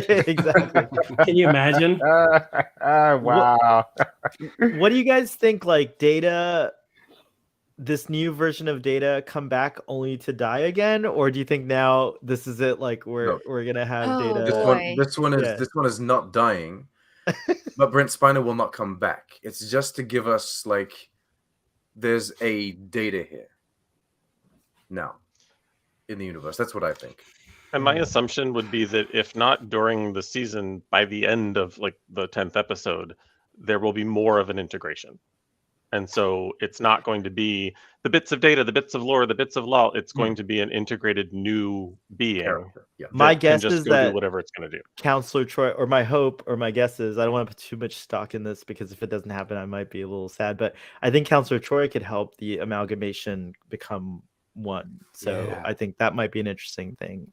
exactly. Can you imagine? Wow. What do you guys think? Like Data, this new version of Data, come back only to die again, or do you think now this is it? Like we're gonna have Oh, Data. boy. This one is not dying, but Brent Spiner will not come back. It's just to give us like there's a Data here now in the universe. That's what I think. And my assumption would be that if not during the season, by the end of like the 10th episode, there will be more of an integration. And so it's not going to be the bits of Data, the bits of lore, the bits of law. It's going to be an integrated new being. Character. Yeah. My that can guess just is go do that whatever it's going to do. Counselor Troy, or my hope, or my guess is, I don't want to put too much stock in this because if it doesn't happen, I might be a little sad. But I think Counselor Troy could help the amalgamation become one. So Yeah. I think that might be an interesting thing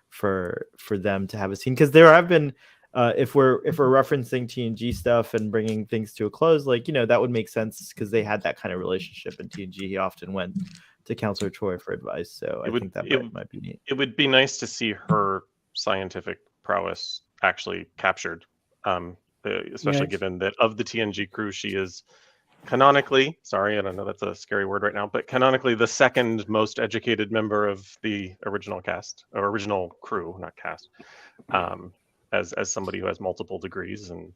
for them to have a scene, because there have been. If we're referencing TNG stuff and bringing things to a close, like, you know, that would make sense because they had that kind of relationship in TNG. He often went to Counselor Troy for advice, so I think that might be neat. It would be nice to see her scientific prowess actually captured, especially given that of the TNG crew, she is canonically, sorry, I don't know, that's a scary word right now, but canonically the second most educated member of the original cast, or original crew, not cast. As somebody who has multiple degrees, and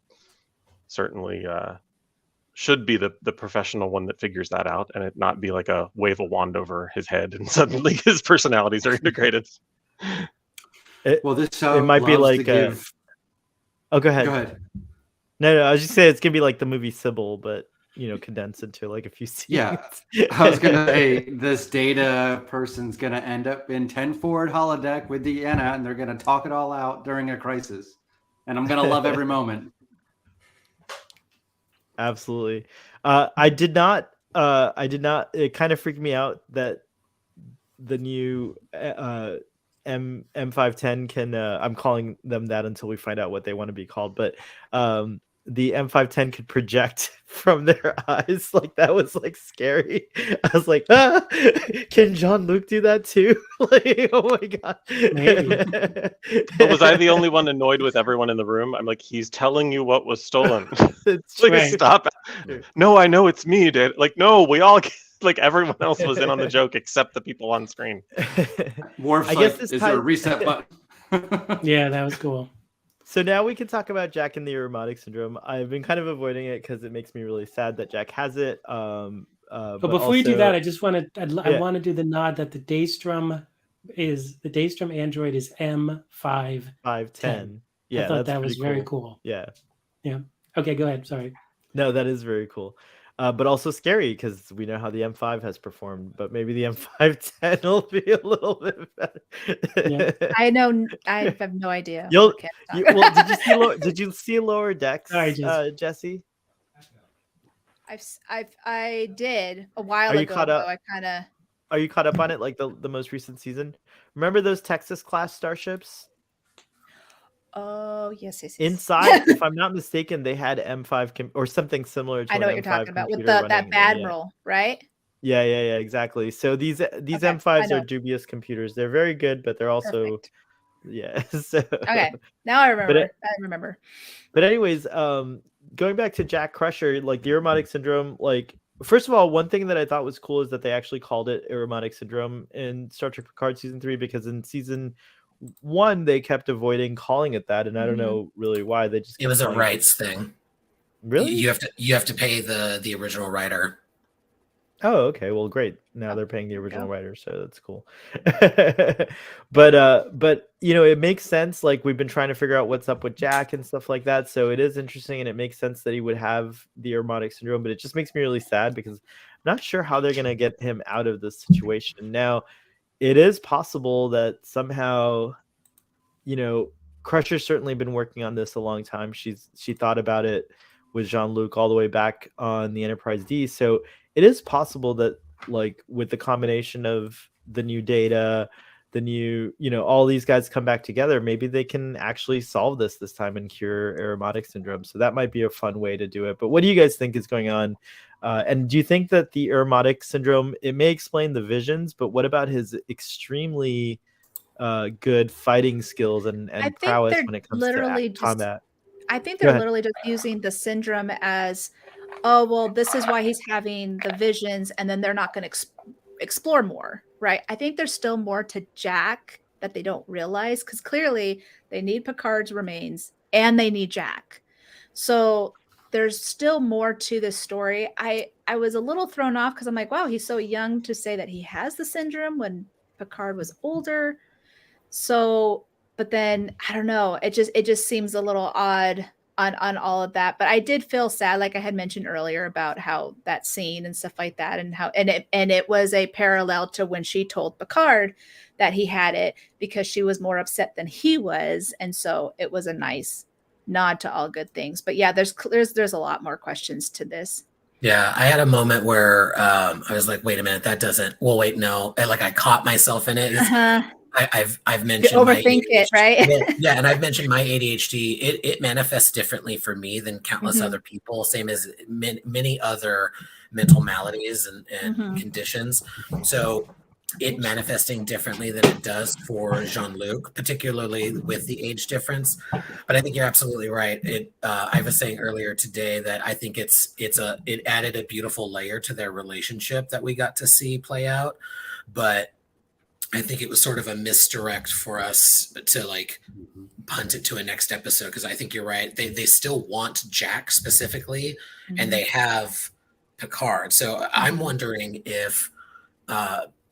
certainly should be the professional one that figures that out, and it not be like a wave a wand over his head and suddenly his personalities are integrated. Well, this show It might be loves like to give... oh, go ahead. Go ahead. No, I was just saying it's gonna be like the movie Sybil, but you know, condensed into like a few scenes. Yeah, I was gonna say this Data person's gonna end up in 10 forward holodeck with Deanna, and they're gonna talk it all out during a crisis, and I'm gonna love every moment. Absolutely. I did not. It kind of freaked me out that the new M510 can. I'm calling them that until we find out what they want to be called, but the M510 could project from their eyes. Like, that was like scary. I was like, can Jean-Luc do that too? Like, oh my god. Maybe. But was I the only one annoyed with everyone in the room? I'm like, he's telling you what was stolen. It's Like, right. stop. No, I know it's me, Dad. Like, no, we all like everyone else was in on the joke except the people on screen. Worf's I like, guess this is there a time- reset button? Yeah, that was cool. So now we can talk about Jack and the Aromatic Syndrome. I've been kind of avoiding it because it makes me really sad that Jack has it. But before you do also- that, I just want to I Yeah. want to do the nod that the Daystrom android is M5. 510. Yeah, I thought that's that was pretty very cool. Yeah. Okay, go ahead. Sorry. No, that is very cool. But also scary because we know how the M5 has performed, but maybe the M510 will be a little bit better. Yeah. I know. I have no idea. You'll- what Ken's talking Well, about. did you see Lower Decks, Sorry, Jesse? I did a while Are you ago. caught up? Though I kind of. Are you caught up on it? Like the most recent season? Remember those Texas class starships? Oh yes. Inside, if I'm not mistaken, they had M5 or something similar to I know an what you're M5 talking about with computer that running it, admiral, right? Yeah, exactly. So these Okay, M5s I are know. dubious computers. They're very good, but they're also Perfect. yeah. So Okay, now I remember. it- I remember. But anyways, going back to Jack Crusher, like the Aromatic Syndrome, like first of all, one thing that I thought was cool is that they actually called it Aromatic Syndrome in Star Trek Picard season 3, because in season 1 they kept avoiding calling it that, and I don't Mhm. know really why. They just It was a kept calling rights thing. Really? You have to pay the original writer. Oh, okay. Well, great. Now they're paying the there we original go. writer, so that's cool. But you know, it makes sense. Like, we've been trying to figure out what's up with Jack and stuff like that. So it is interesting, and it makes sense that he would have the Aromatic Syndrome. But it just makes me really sad because I'm not sure how they're gonna get him out of this situation. Now, it is possible that somehow, you know, Crusher's certainly been working on this a long time. She thought about it with Jean-Luc all the way back on the Enterprise D. So it is possible that, like, with the combination of the new Data, the then you know, all these guys come back together. Maybe they can actually solve this time and cure aromatic syndrome. So that might be a fun way to do it. But what do you guys think is going on? And do you think that the aromatic syndrome, it may explain the visions, but what about his extremely good fighting skills and prowess when it comes to combat? I think they're literally just using the syndrome as, oh, well, this is why he's having the visions, and then they're not going to explore more, right? I think there's still more to Jack that they don't realize, because clearly they need Picard's remains and they need Jack. So there's still more to this story. I was a little thrown off because I'm like, wow, he's so young to say that he has the syndrome when Picard was older. So, but then I don't know. It just seems a little odd on all of that. But I did feel sad, like I had mentioned earlier, about how that scene and stuff like that, and how and it was a parallel to when she told Picard that he had it, because she was more upset than he was, and so it was a nice nod to all good things. But yeah, there's a lot more questions to this. Yeah, I had a moment where I was like, wait a minute, that doesn't. Well, wait, no. I caught myself in it. I've mentioned you overthink it, right? Yeah, and I've mentioned my ADHD. It manifests differently for me than countless other people. Same as many other mental maladies and conditions. So it manifesting differently than it does for Jean-Luc, particularly with the age difference. But I think you're absolutely right. I was saying earlier today that I think it added a beautiful layer to their relationship that we got to see play out. But I think it was sort of a misdirect for us to like punt it to a next episode, because I think you're right. They still want Jack specifically, and they have Picard. So I'm wondering if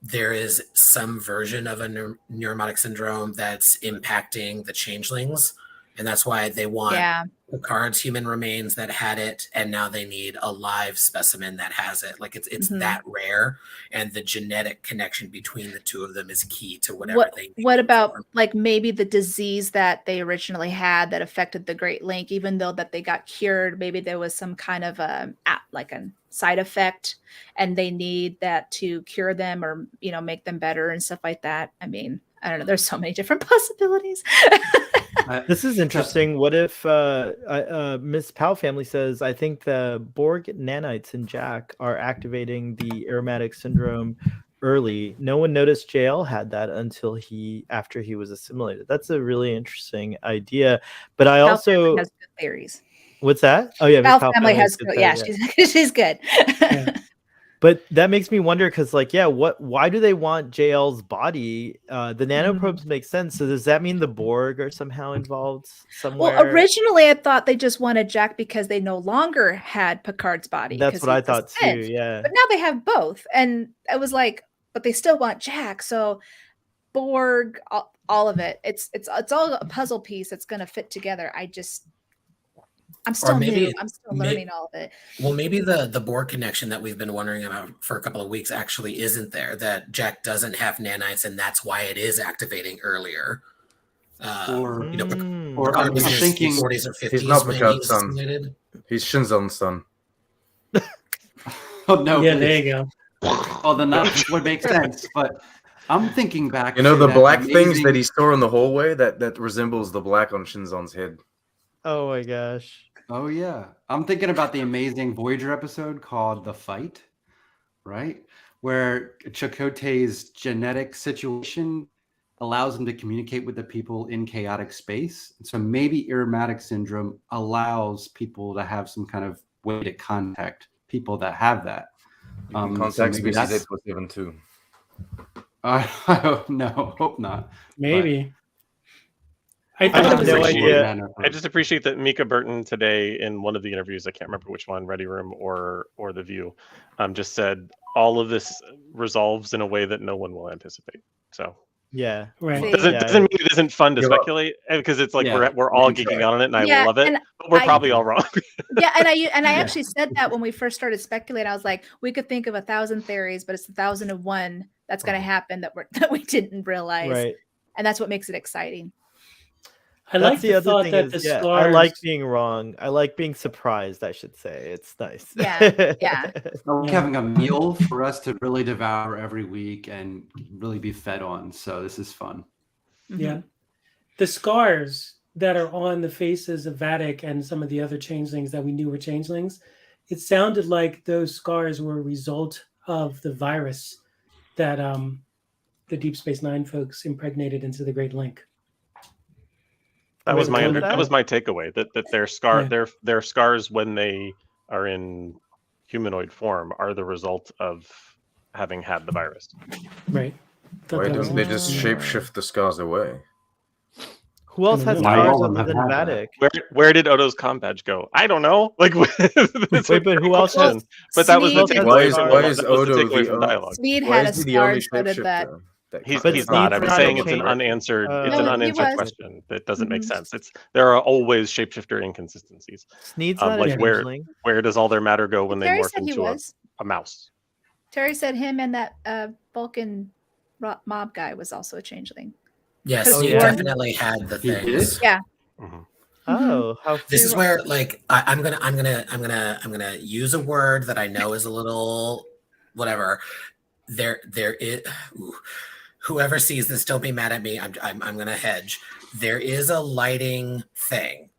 there is some version of a neurotic syndrome that's impacting the changelings, and that's why they want Picard's human remains that had it, and now they need a live specimen that has it. Like it's that rare, and the genetic connection between the two of them is key to whatever they need. What about like maybe the disease that they originally had that affected the Great Link, even though that they got cured, maybe there was some kind of a side effect, and they need that to cure them or make them better and stuff like that. I mean, I don't know. There's so many different possibilities. This is interesting. What if Miss Powell family says, I think the Borg nanites in Jack are activating the aromatic syndrome early. No one noticed JL had that until after he was assimilated. That's a really interesting idea. But I also has good theories. What's that? Oh yeah, Miss Powell family has good. Yeah, she's good. Yeah. But that makes me wonder, because why do they want JL's body? The nanoprobes make sense. So does that mean the Borg are somehow involved somewhere? Well, originally I thought they just wanted Jack because they no longer had Picard's body. That's what I thought too, yeah. But now they have both. And I was like, but they still want Jack. So Borg, all of it. It's all a puzzle piece that's going to fit together. I'm still new. I'm still learning all of it. Well, maybe the Borg connection that we've been wondering about for a couple of weeks actually isn't there, that Jack doesn't have nanites, and that's why it is activating earlier. Or I'm thinking 40s or 50s. He's not Picard's son. He's Shinzon's son. Oh, no. Yeah, there you go. Oh, then that would make sense. But I'm thinking back. The black things that he saw in the hallway that resembles the black on Shinzon's head. Oh my gosh. Oh yeah, I'm thinking about the amazing Voyager episode called "The Fight," right, where Chakotay's genetic situation allows him to communicate with the people in chaotic space. So maybe aromatic syndrome allows people to have some kind of way to contact people that have that. Contact species 847 no, hope not. Maybe. I have no idea. I just appreciate that Mika Burton today in one of the interviews, I can't remember which one, Ready Room or The View, just said all of this resolves in a way that no one will anticipate. So yeah, right. Doesn't mean it isn't fun to speculate, because it's like we're all geeking out on it, and I love it, but we're probably all wrong. I actually said that when we first started speculating. I was like, we could think of 1,000 theories, but it's 1,001 that's going to happen that we didn't realize, right? And that's what makes it exciting. I That's like the the other thought thing that is, the yeah, scars. I like being wrong. I like being surprised, I should say. It's nice. Yeah, yeah. Like Yeah. having a meal for us to really devour every week and really be fed on. So this is fun. Yeah. The scars that are on the faces of Vatic and some of the other changelings that we knew were changelings, it sounded like those scars were a result of the virus that the Deep Space Nine folks impregnated into the Great Link. That Where was the my code- that was my takeaway. That their scars when they are in humanoid form are the result of having had the virus. Right. Thought Why that was don't they just interesting. shapeshift the scars away? Who else I don't has know. Not scars all of other them than have that. Vatic? Where did Odo's comm badge go? I don't know. Like, that's Wait, a but who great else has- question. But that was the Sneed- Why takeaway is from why the is that was the Odo takeaway the from dialogue. Sneed why had a is he the only scar, so did that. shapeshifter? that He's But comes he's not. Sneed's I'm not saying a it's an change- unanswered No, it's he an was. unanswered question that doesn't make Mhm. sense. There are always shapeshifter inconsistencies. Sneed's not like a where changeling. where does all their matter go when they Terry morph said he into was. a mouse? Terry said him and that Vulcan mob guy was also a changeling. Yes, Oh, he yeah. definitely had the He did? things. Yeah. Mhm. Oh, how This is few- where, like, I'm gonna use a word that I know is a little whatever. There is. Ooh, whoever sees this, don't be mad at me. I'm gonna hedge. There is a lighting thing.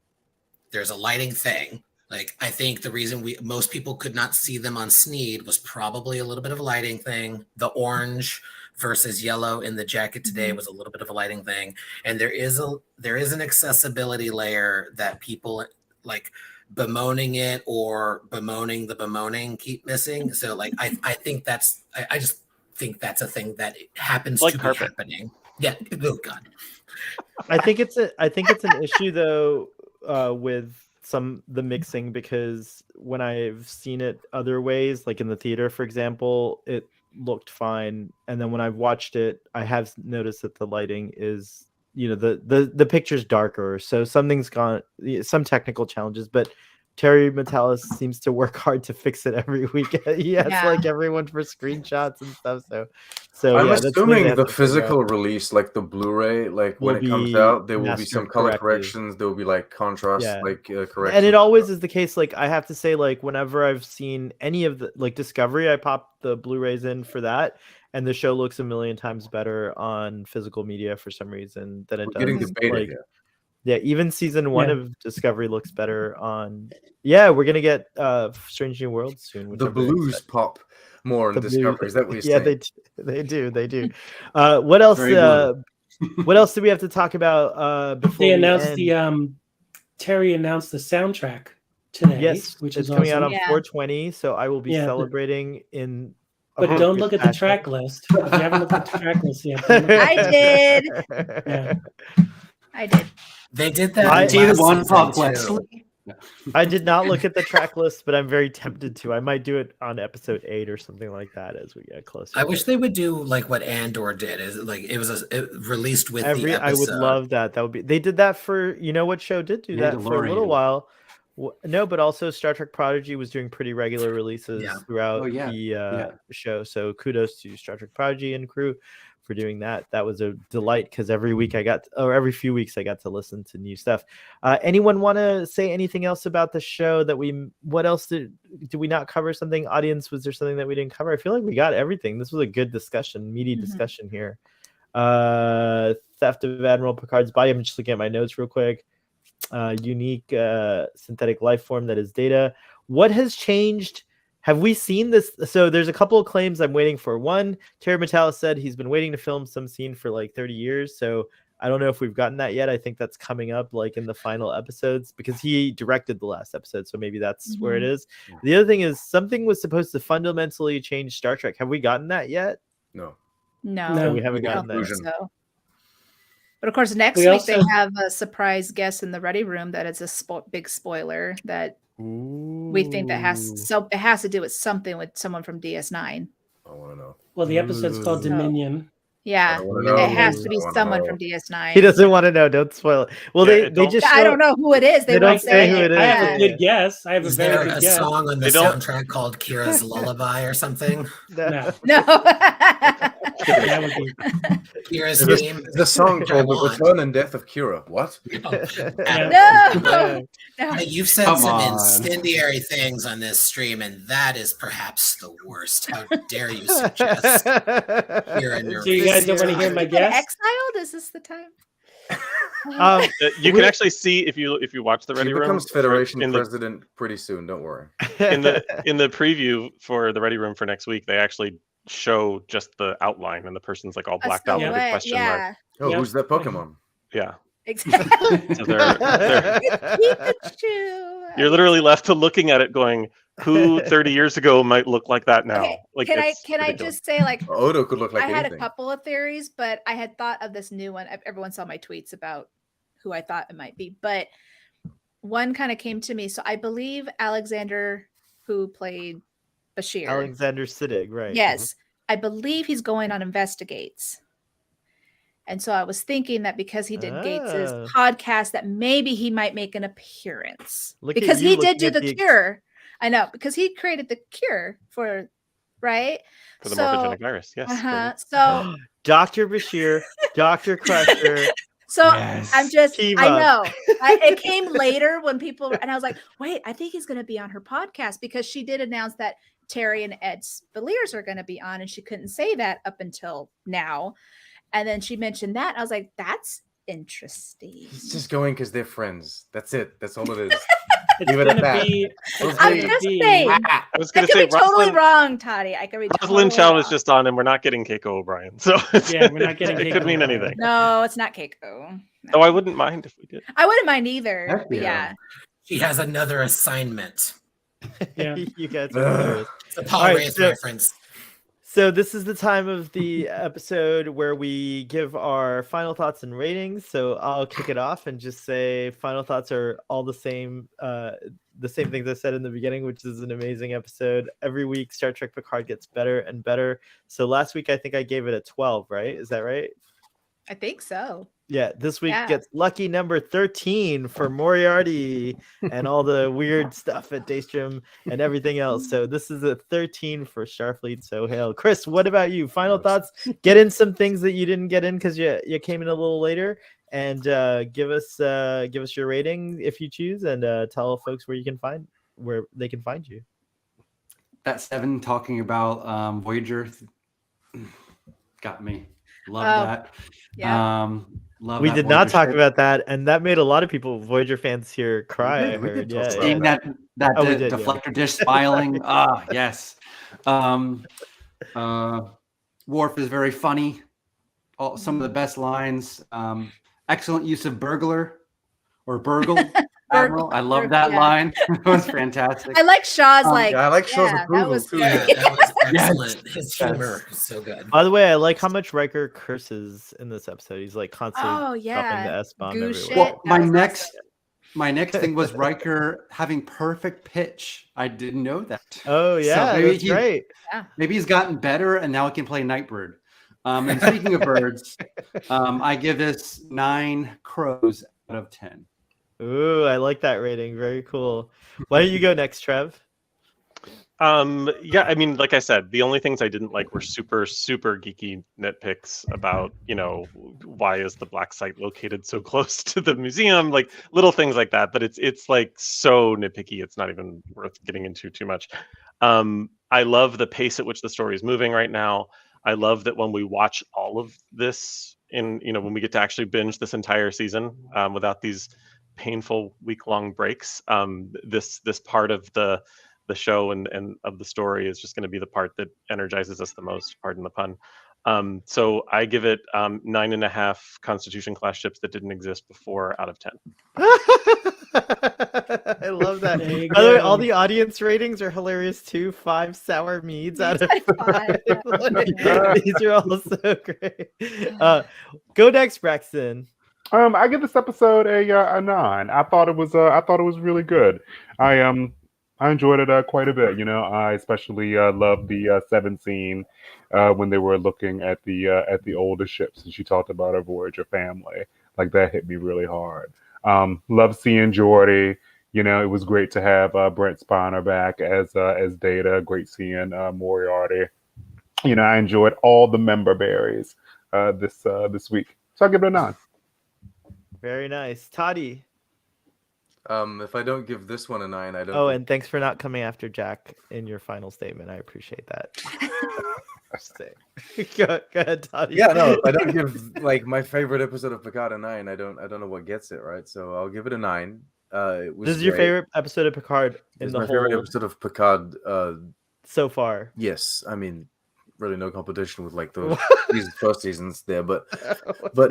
There's a lighting thing. Like, I think the reason most people could not see them on Sneed was probably a little bit of a lighting thing. The orange versus yellow in the jacket today was a little bit of a lighting thing, and there is an accessibility layer that people like bemoaning it or bemoaning the bemoaning keep missing. So, like, I think that's I just think that's a thing that happens Like to carpet. be happening. Yeah. Oh God. I think it's an issue though with the mixing, because when I've seen it other ways, like in the theater, for example, it looked fine, and then when I've watched it, I have noticed that the lighting is, the picture's darker, so something's gone, some technical challenges, but Terry Metalis seems to work hard to fix it every week. He has Yeah. like everyone for screenshots and stuff. So I'm yeah, that's something they assuming have the to figure out. physical release, like the Blu-ray, like when Will it comes be out, there will be some mastered color correctly. corrections. There will be like contrast, Yeah. corrections. And it always is the case. Like, I have to say, like, whenever I've seen any of the, like, Discovery, I pop the Blu-rays in for that, and the show looks a million times better on physical media for some reason than it We're getting does. the beta Like, here. yeah, even season 1 Yeah. of Discovery looks better on. Yeah, we're gonna get Strange New Worlds soon. which The I'm very blues excited. pop more The in blue- Discovery. Is that what you're yeah, saying? they do. What else? Very blue. What else do we have to talk about before They we announced end? Terry announced the soundtrack today, Yes, which it's is coming awesome. out on Yeah. 420, so I will be Yeah. celebrating in. But a don't good look at the fashion. track list. If you haven't looked at the track list yet, don't look at I did. Yeah. I did. They did that. I- last Either one, season, Pop too. Wesley. I did not look at the track list, but I'm very tempted to. I might do it on episode 8 or something like that as we get closer. I wish they would do like what Andor did. Is like it was released with the episode. I would love that. That would be. They did that for, what show did do that for a little Mandalorian. while. No, but also Star Trek Prodigy was doing pretty regular releases Yeah. throughout Oh, yeah. the show. So kudos to Star Trek Prodigy and crew for doing that. That was a delight, because every few weeks I got to listen to new stuff. Anyone want to say anything else about the show what else did we not cover? Something, audience? Was there something that we didn't cover? I feel like we got everything. This was a good discussion, meaty Mhm. discussion here. Theft of Admiral Picard's body. I'm just looking at my notes real quick. Unique synthetic life form that is Data. What has changed? Have we seen this? So there's a couple of claims I'm waiting for. One, Terry Metalis said he's been waiting to film some scene for like 30 years. So I don't know if we've gotten that yet. I think that's coming up like in the final episodes, because he directed the last episode. So maybe that's where it is. The other thing is, something was supposed to fundamentally change Star Trek. Have we gotten that yet? No. No, No. We haven't I gotten don't that. think so. But of course, next We week they also- have a surprise guest in the ready room that is a big spoiler that we think that it has to do with something with someone from DS9. I want to know. Well, the episode's called Ooh. Dominion. Yeah, I wanna know. it has to I be wanna someone know. from DS9. He doesn't want to know. Don't spoil it. Well, Yeah, they just. I don't know who it is. They They don't won't say say who it is. I have a Yeah. good guess. I have a Is very there good a guess. song on the They don't- soundtrack called Kira's Lullaby or something? No. No. That would be. Kira's There's name. the song which I called "The want. Return and Death of Kira." What? No. No. You've said Come some on. incendiary things on this stream, and that is perhaps the worst. How dare you suggest Kira and your So you guys don't want to hear my Get guess? exiled? Is this the time? You can actually see if you watch the She Ready Room becomes Federation in the president pretty soon. Don't worry. in the preview for the Ready Room for next week. They actually show just the outline, and the person's like all A blacked out with a big silhouette, question mark. yeah. Oh, Yep. who's that Pokemon? Yeah, Exactly. so they're Pikachu. you're literally left to looking at it, going, "Who 30 years ago might look like that now?" Okay, Like, can I it's just ridiculous. say, like, Odo could look like I had anything. a couple of theories, but I had thought of this new one. Everyone saw my tweets about who I thought it might be, but one kind of came to me. So I believe Alexander, who played Bashir, Alexander Siddig, right? yes, I believe he's going on Investigates. And so I was thinking that because he did Gates's Ah. podcast, that maybe he might make an appearance Look at because you he did looking do at the the ex- cure. I know, because he created the cure for, right? For the morphogenic virus, yes. Uh-huh. So Dr. Bashir, Dr. Crusher. So Yes. I'm just, Team I up. know. It came later when people, and I was like, wait, I think he's going to be on her podcast because she did announce that Terry and Ed Spaliers are going to be on, and she couldn't say that up until now. And then she mentioned that. I was like, that's interesting. He's just going because they're friends. That's it. That's all it is. It's Leave it at gonna that. be. It's I'm gonna just be. saying. I was I going to could say be totally Rosalind, wrong, Toddy. I could be Rosalind totally Chow was wrong. just on, and we're not getting Keiko O'Brien, so Yeah, we're not getting it Keiko could mean O'Brien. anything. No, it's not Keiko. Oh, I wouldn't mind if we did. I wouldn't mind either. Heck But yeah. yeah. He has another assignment. Yeah. You guys are Ugh. hilarious. It's a Paul All right, Ray's so- reference. So this is the time of the episode where we give our final thoughts and ratings. So I'll kick it off and just say final thoughts are all the same things I said in the beginning, which is an amazing episode. Every week Star Trek Picard gets better and better. So last week I think I gave it a 12, right? Is that right? I think so. Yeah, this week Yeah. gets lucky number 13 for Moriarty and all the weird stuff at Daystrom and everything else. So this is a 13 for Starfleet. So hail. Chris, what about you? Final thoughts? Get in some things that you didn't get in because you came in a little later, and give us your rating if you choose, and tell folks where they can find you. That 7 talking about Voyager got me. Love Oh, that. Yeah. Love We that did not Voyager talk ship. about that, and that made a lot of people, Voyager fans here, cry. I We did heard. talk Yeah, about Seeing yeah. that Oh, we did, yeah. deflector dish smiling. Yes. Worf is very funny. Some of the best lines. Excellent use of burglar or burgle. Admiral. I love that yeah. line. It was fantastic. I like Shaw's like. Yeah, I like Shaw's yeah, approval that was too. Yeah, good. that was Yes. excellent. His humor is so good. By the way, I like how much Riker curses in this episode. He's like constantly Oh dropping yeah. the S bomb Goo everywhere. shit. Well, That was my next thing was Riker having perfect pitch. I didn't know that. Oh yeah, maybe that's right. Maybe he's gotten better and now he can play Nightbird. And speaking of birds, I give this 9 crows out of 10. Ooh, I like that rating. Very cool. Why don't you go next, Trev? Yeah, I mean, like I said, the only things I didn't like were super geeky nitpicks about, why is the black site located so close to the museum, like little things like that. But it's like so nitpicky, it's not even worth getting into too much. I love the pace at which the story is moving right now. I love that when we watch all of this when we get to actually binge this entire season without these painful week-long breaks, this part of the show and of the story is just going to be the part that energizes us the most, pardon the pun. So I give it 9.5 Constitution class ships that didn't exist before out of 10. I love that. There you By the way, go. all the audience ratings are hilarious too. 5 sour meads out of 5. These are all so great. Go next, Braxton. I give this episode a 9. I thought it was really good. I enjoyed it quite a bit. I especially loved the 7 scene when they were looking at the older ships, and she talked about her Voyager family. Like that hit me really hard. Love seeing Geordi. It was great to have Brent Spiner back as Data. Great seeing Moriarty. I enjoyed all the member berries this week. So I'll give it a 9. Very nice. Toddy. If I don't give this one a 9, I don't. Oh, and thanks for not coming after Jack in your final statement. I appreciate that. Go ahead, Toddy. Yeah, no. If I don't give like my favorite episode of Picard a 9, I don't know what gets it, right? So I'll give it a 9. It was This is your great. favorite episode of Picard in It's the my whole favorite episode of Picard. so far. Yes, I mean, really no competition with like these first seasons there, but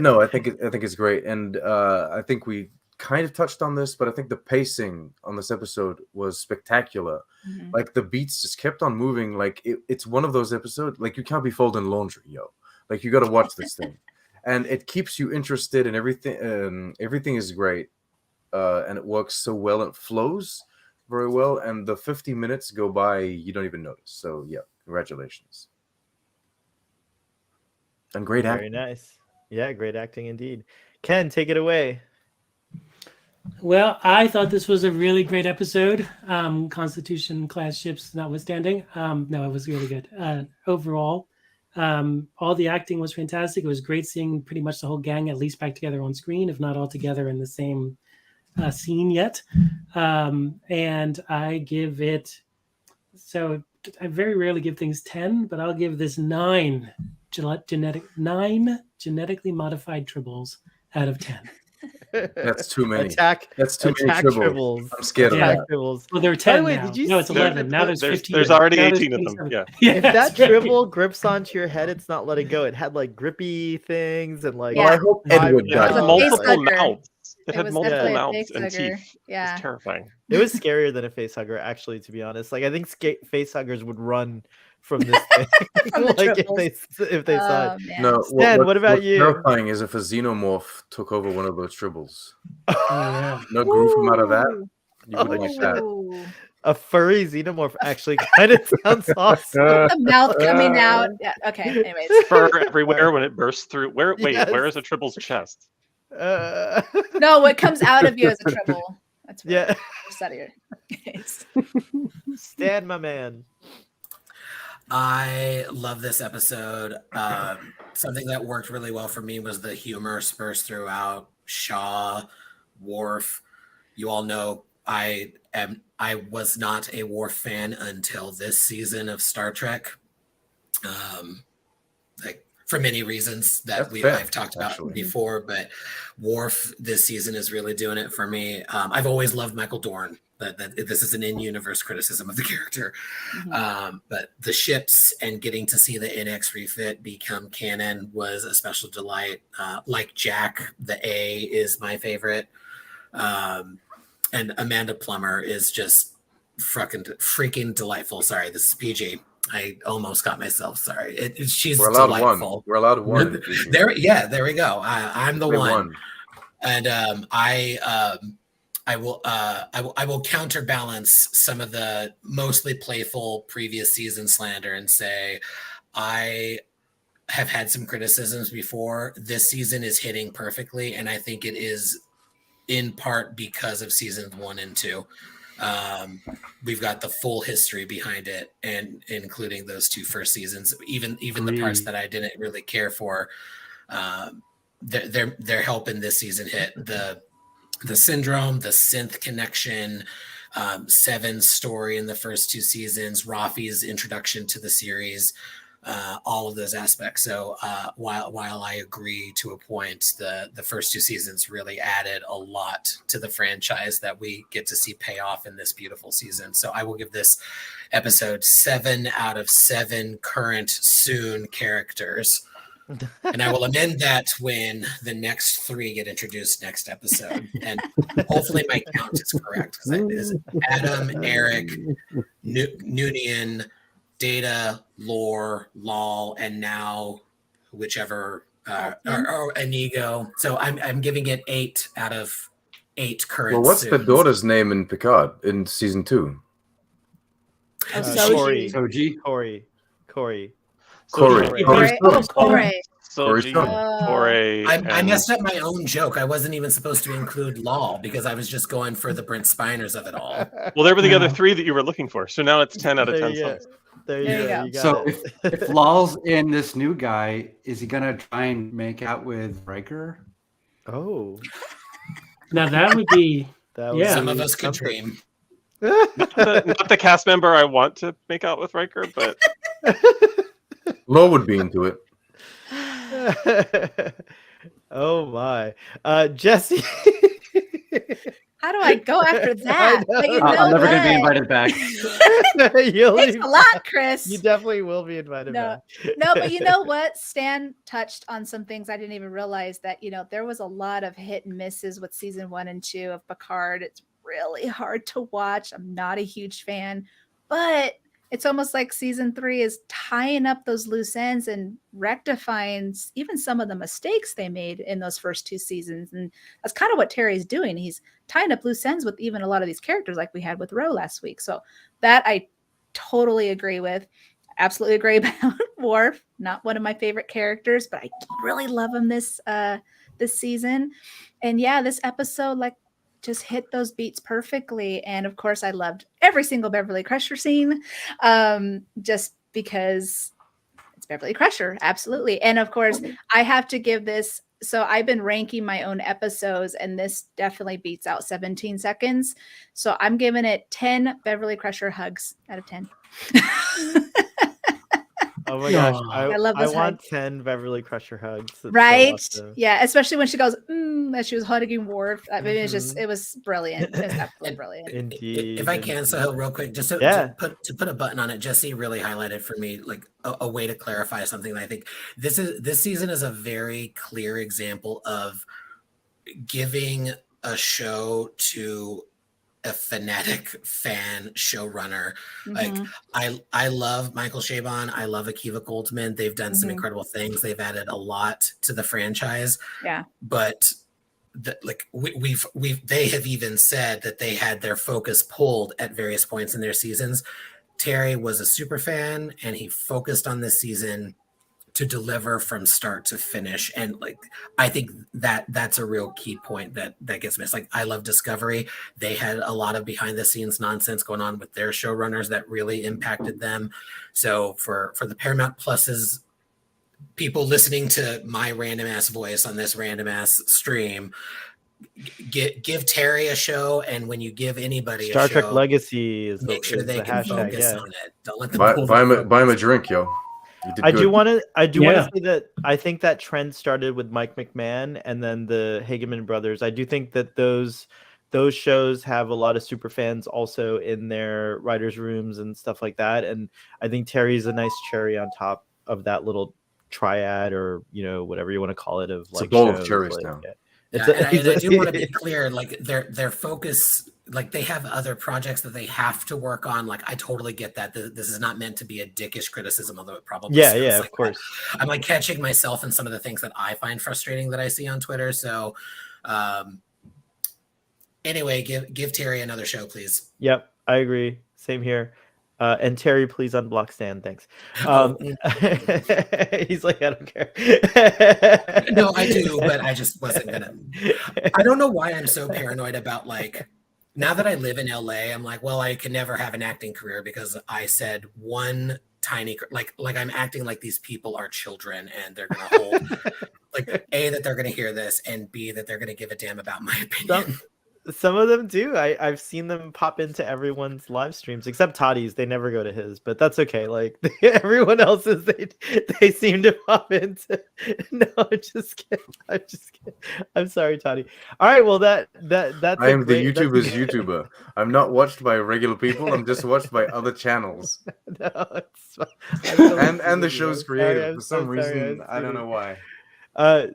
no, I think it's great, and I think we kind of touched on this, but I think the pacing on this episode was spectacular. Mhm. Like the beats just kept on moving. Like it's one of those episodes. Like you can't be folding laundry, yo. Like you got to watch this thing, and it keeps you interested in everything. Everything is great, and it works so well. It flows very well, and the 50 minutes go by you don't even notice. So yeah, congratulations. And great Very acting. nice. Yeah, great acting indeed. Ken, take it away. Well, I thought this was a really great episode. Constitution class ships notwithstanding. No, it was really good. Overall, all the acting was fantastic. It was great seeing pretty much the whole gang at least back together on screen, if not all together in the same scene yet. And I give it, so I very rarely give things 10, but I'll give this 9 genetically modified tribbles out of 10. That's too many. Attack. That's too many Attack tribbles. tribbles. I'm scared of Attack that. tribbles. Well, there were By 10 the way, now. did you No, it's see- 11. Now there's 15. There's already Now there's 18 of them. 27. Yeah. If that that's right. tribble grips onto your head, it's not letting go. It had like grippy things and like. Yeah. Well, I hope Edward It It had was a got multiple facehugger. mouths. It It had was multiple definitely a mouths and facehugger. teeth. Yeah. It's terrifying. It was scarier than a facehugger, actually. To be honest, like I think facehuggers would run from this thing, From the like tribbles. if they saw it. Man. No, Stan, what about what's you? terrifying is if a xenomorph took over one of those tribbles. Oh, yeah. No grew from out of that. You would like that. Ooh. A furry xenomorph actually kind of sounds awesome. The mouth coming out. Yeah. Okay. Anyways. Fur everywhere when it bursts through. Wait, Yes. where is a tribble's chest? No, what comes out of you is a triple. That's what Yeah, comes out of your face. Stan, my man. I love this episode. Something that worked really well for me was the humor dispersed throughout. Shaw, Worf. You all know I was not a Worf fan until this season of Star Trek. Like for many reasons that That's fair, I've talked about actually. before, but Worf this season is really doing it for me. I've always loved Michael Dorn. That this is an in-universe criticism of the character. But the ships and getting to see the NX refit become canon was a special delight. Like Jack, the A is my favorite. And Amanda Plummer is just freaking delightful. Sorry, this is PG. I almost got myself. Sorry. She's We're allowed delightful. one. We're allowed one. There we go. I'm the one. And I will counterbalance some of the mostly playful previous season slander and say I have had some criticisms before. This season is hitting perfectly, and I think it is in part because of seasons 1 and 2. We've got the full history behind it, and including those 2 first seasons, even the parts that I didn't really care for. They're helping this season hit the syndrome, the synth connection, Seven's story in the first 2 seasons, Rafi's introduction to the series, all of those aspects. So while I agree to a point, the first 2 seasons really added a lot to the franchise that we get to see pay off in this beautiful season. So I will give this episode 7 out of 7 current soon characters. And I will amend that when the next 3 get introduced next episode. And hopefully my count is correct. Because it is Adam, Eric, Noonian, Data, Lore, Lol, and now whichever or Inigo. So I'm giving it 8 out of 8 current. Well, what's the soons. daughter's name in Picard in season 2? Soji. Corey. Soji. Corey. Corey. Corey. Oh, Corey. Soji, Torre, I messed up my own joke. I wasn't even supposed to include Lol because I was just going for the Brent Spiners of it all. Well, there were the Yeah. other 3 that you were looking for. So now it's 10 out of There 10 you go. subs. There you There you go. go. You got So it. if Law's in this new guy, is he gonna try and make out with Riker? Oh, Now that would be that Yeah. Some of be us could something. dream. Not the cast member I want to make out with Riker, but Lo would be into it. Oh my, Jesse. How do I go after that? know. But you I'm know I'm never gonna be what? invited back. You'll Thanks be a lot, Chris. You definitely will be invited No. back. No, but you know what? Stan touched on some things I didn't even realize that, there was a lot of hit and misses with season 1 and 2 of Picard. It's really hard to watch. I'm not a huge fan, but it's almost like season 3 is tying up those loose ends and rectifying even some of the mistakes they made in those first 2 seasons. And that's kind of what Terry's doing. He's tying up loose ends with even a lot of these characters like we had with Ro last week. So that I totally agree with. Absolutely agree about Worf. Not one of my favorite characters, but I really love him this season. And yeah, this episode just hit those beats perfectly. And of course, I loved every single Beverly Crusher scene, just because it's Beverly Crusher, absolutely. And of course, I have to give this. So I've been ranking my own episodes, and this definitely beats out 17 seconds. So I'm giving it 10 Beverly Crusher hugs out of 10. Oh my gosh, Aw. I love I this want hug. 10 Beverly Crusher hugs. It's so Right? awesome. Yeah, especially when she goes, as she was hugging Worf. I mean, it was brilliant. It was absolutely And- brilliant. Indeed. If I can, indeed. Sahil, real quick, just Yeah. to put a button on it, Jesse really highlighted for me like a way to clarify something that I think this season is a very clear example of giving a show to a fanatic fan showrunner. Like Mhm. I love Michael Chabon. I love Akiva Goldsman. They've done some Mhm. incredible things. They've added a lot to the franchise. Yeah. But they have even said that they had their focus pulled at various points in their seasons. Terry was a super fan, and he focused on this season to deliver from start to finish. And I think that's a real key point that gets missed. Like, I love Discovery. They had a lot of behind the scenes nonsense going on with their showrunners that really impacted them. So for the Paramount Pluses, people listening to my random ass voice on this random ass stream, give Terry a show, and when you give anybody Star a Trek show, Legacy is make sure is they the can hashtag. focus Yeah. on it. Don't let them Buy him a drink, yo. You did I do good. want to Yeah. say that I think that trend started with Mike McMahon and then the Hageman brothers. I do think that those shows have a lot of super fans also in their writers' rooms and stuff like that. And I think Terry's a nice cherry on top of that little triad, or whatever you want to call it, of It's a like bowl of shows, cherries like, now. yeah. Yeah, and I do want to be clear, like their focus, like they have other projects that they have to work on. Like, I totally get that. This is not meant to be a dickish criticism, although it probably Yeah, sounds yeah, like of course. that. I'm like catching myself in some of the things that I find frustrating that I see on Twitter. So anyway, give Terry another show, please. Yep, I agree. Same here. And Terry, please unblock Stan. Thanks. He's like, I don't care. No, I do, but I just wasn't gonna. I don't know why I'm so paranoid about, like, now that I live in LA, I'm like, well, I can never have an acting career because I said one tiny, like I'm acting like these people are children, and they're gonna hold, like, A, that they're gonna hear this, and B, that they're gonna give a damn about my opinion. Some of them do. I've seen them pop into everyone's live streams, except Toddy's. They never go to his, but that's okay. Like everyone else's, they seem to pop into. No, I'm just kidding. I'm sorry, Toddy. All right, well that's. I am the YouTuber's YouTuber. I'm not watched by regular people. I'm just watched by other channels. No, it's fine. And the show's creative. For some so sorry, reason, I don't know why.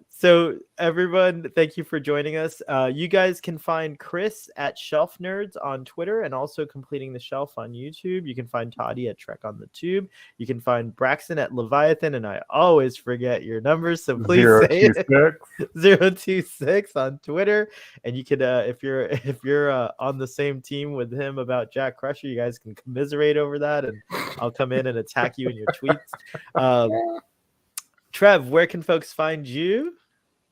So everyone, thank you for joining us. You guys can find Chris at Shelf Nerds on Twitter, and also Completing the Shelf on YouTube. You can find Toddy at Trek on the Tube. You can find Braxton at Leviathan, and I always forget your numbers, so please say it. 026 on Twitter. And you can, if you're on the same team with him about Jack Crusher, you guys can commiserate over that, and I'll come in and attack you in your tweets. Trev, where can folks find you?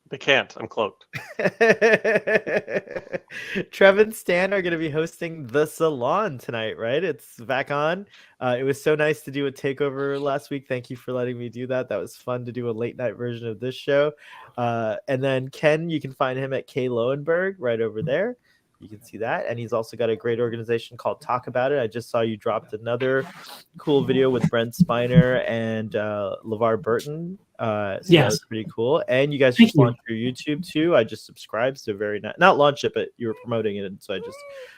They can't. I'm cloaked. Trev and Stan are going to be hosting The Salon tonight, right? It's back on. It was so nice to do a takeover last week. Thank you for letting me do that. That was fun to do a late night version of this show. And then Ken, you can find him at K. Lowenberg right over there. You can see that. And he's also got a great organization called Talk About It. I just saw you dropped another cool video with Brent Spiner and LeVar Burton. So that was pretty cool. And you guys just launched your YouTube too. I just subscribed. So very nice. Not launched it, but you were promoting it. And so I just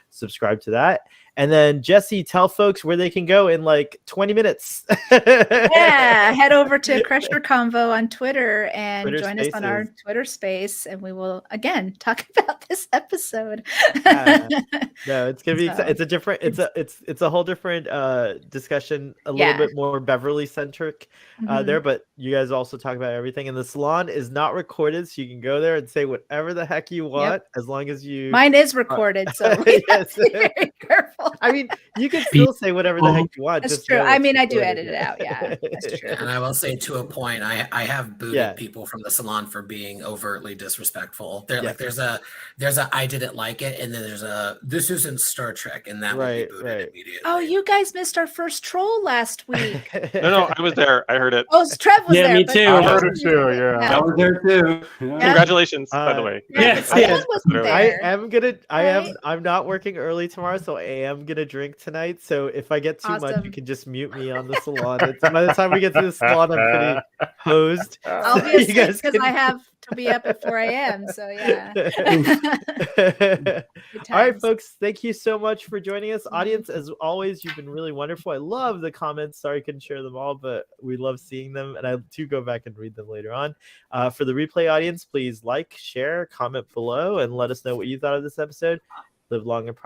subscribed to that. And then Jesse, tell folks where they can go in like 20 minutes. Yeah, head over to Crush Your Convo on Twitter and Twitter join us on our Spaces. Twitter space, and we will again talk about this episode. No, it's gonna be So, it's a different it's a whole different discussion, a little bit more Beverly centric there, but you guys also talk about everything. And the salon is not recorded, so you can go there and say whatever the heck you want as long as you Mine is recorded, so we have to be very careful. I mean, you can still say whatever the heck you want. That's just true. know I it's mean, I do recorded. edit it out. Yeah, that's true. And I will say to a point, I have booted people from the salon for being overtly disrespectful. They're like, there's a I didn't like it, and then there's a this isn't Star Trek, and that will be booted immediately. Oh, you guys missed our first troll last week. No, I was there. I heard it. Oh, Trev was there. me but- too. I heard it too. Yeah. I was there too. Yeah. Congratulations, by the way. Yeah, but Stan wasn't there. I'm not working early tomorrow, so I am gonna drink tonight. So if I get too much, Awesome. you can just mute me on the salon. By the time we get to the salon, I'm pretty hosed. I'll So be you asleep guys because can- I have to be up at 4 a.m. So yeah. All right, folks, thank you so much for joining us. Audience, as always, you've been really wonderful. I love the comments. Sorry I couldn't share them all, but we love seeing them, and I do go back and read them later on. For the replay audience, please like, share, comment below, and let us know what you thought of this episode. Live long and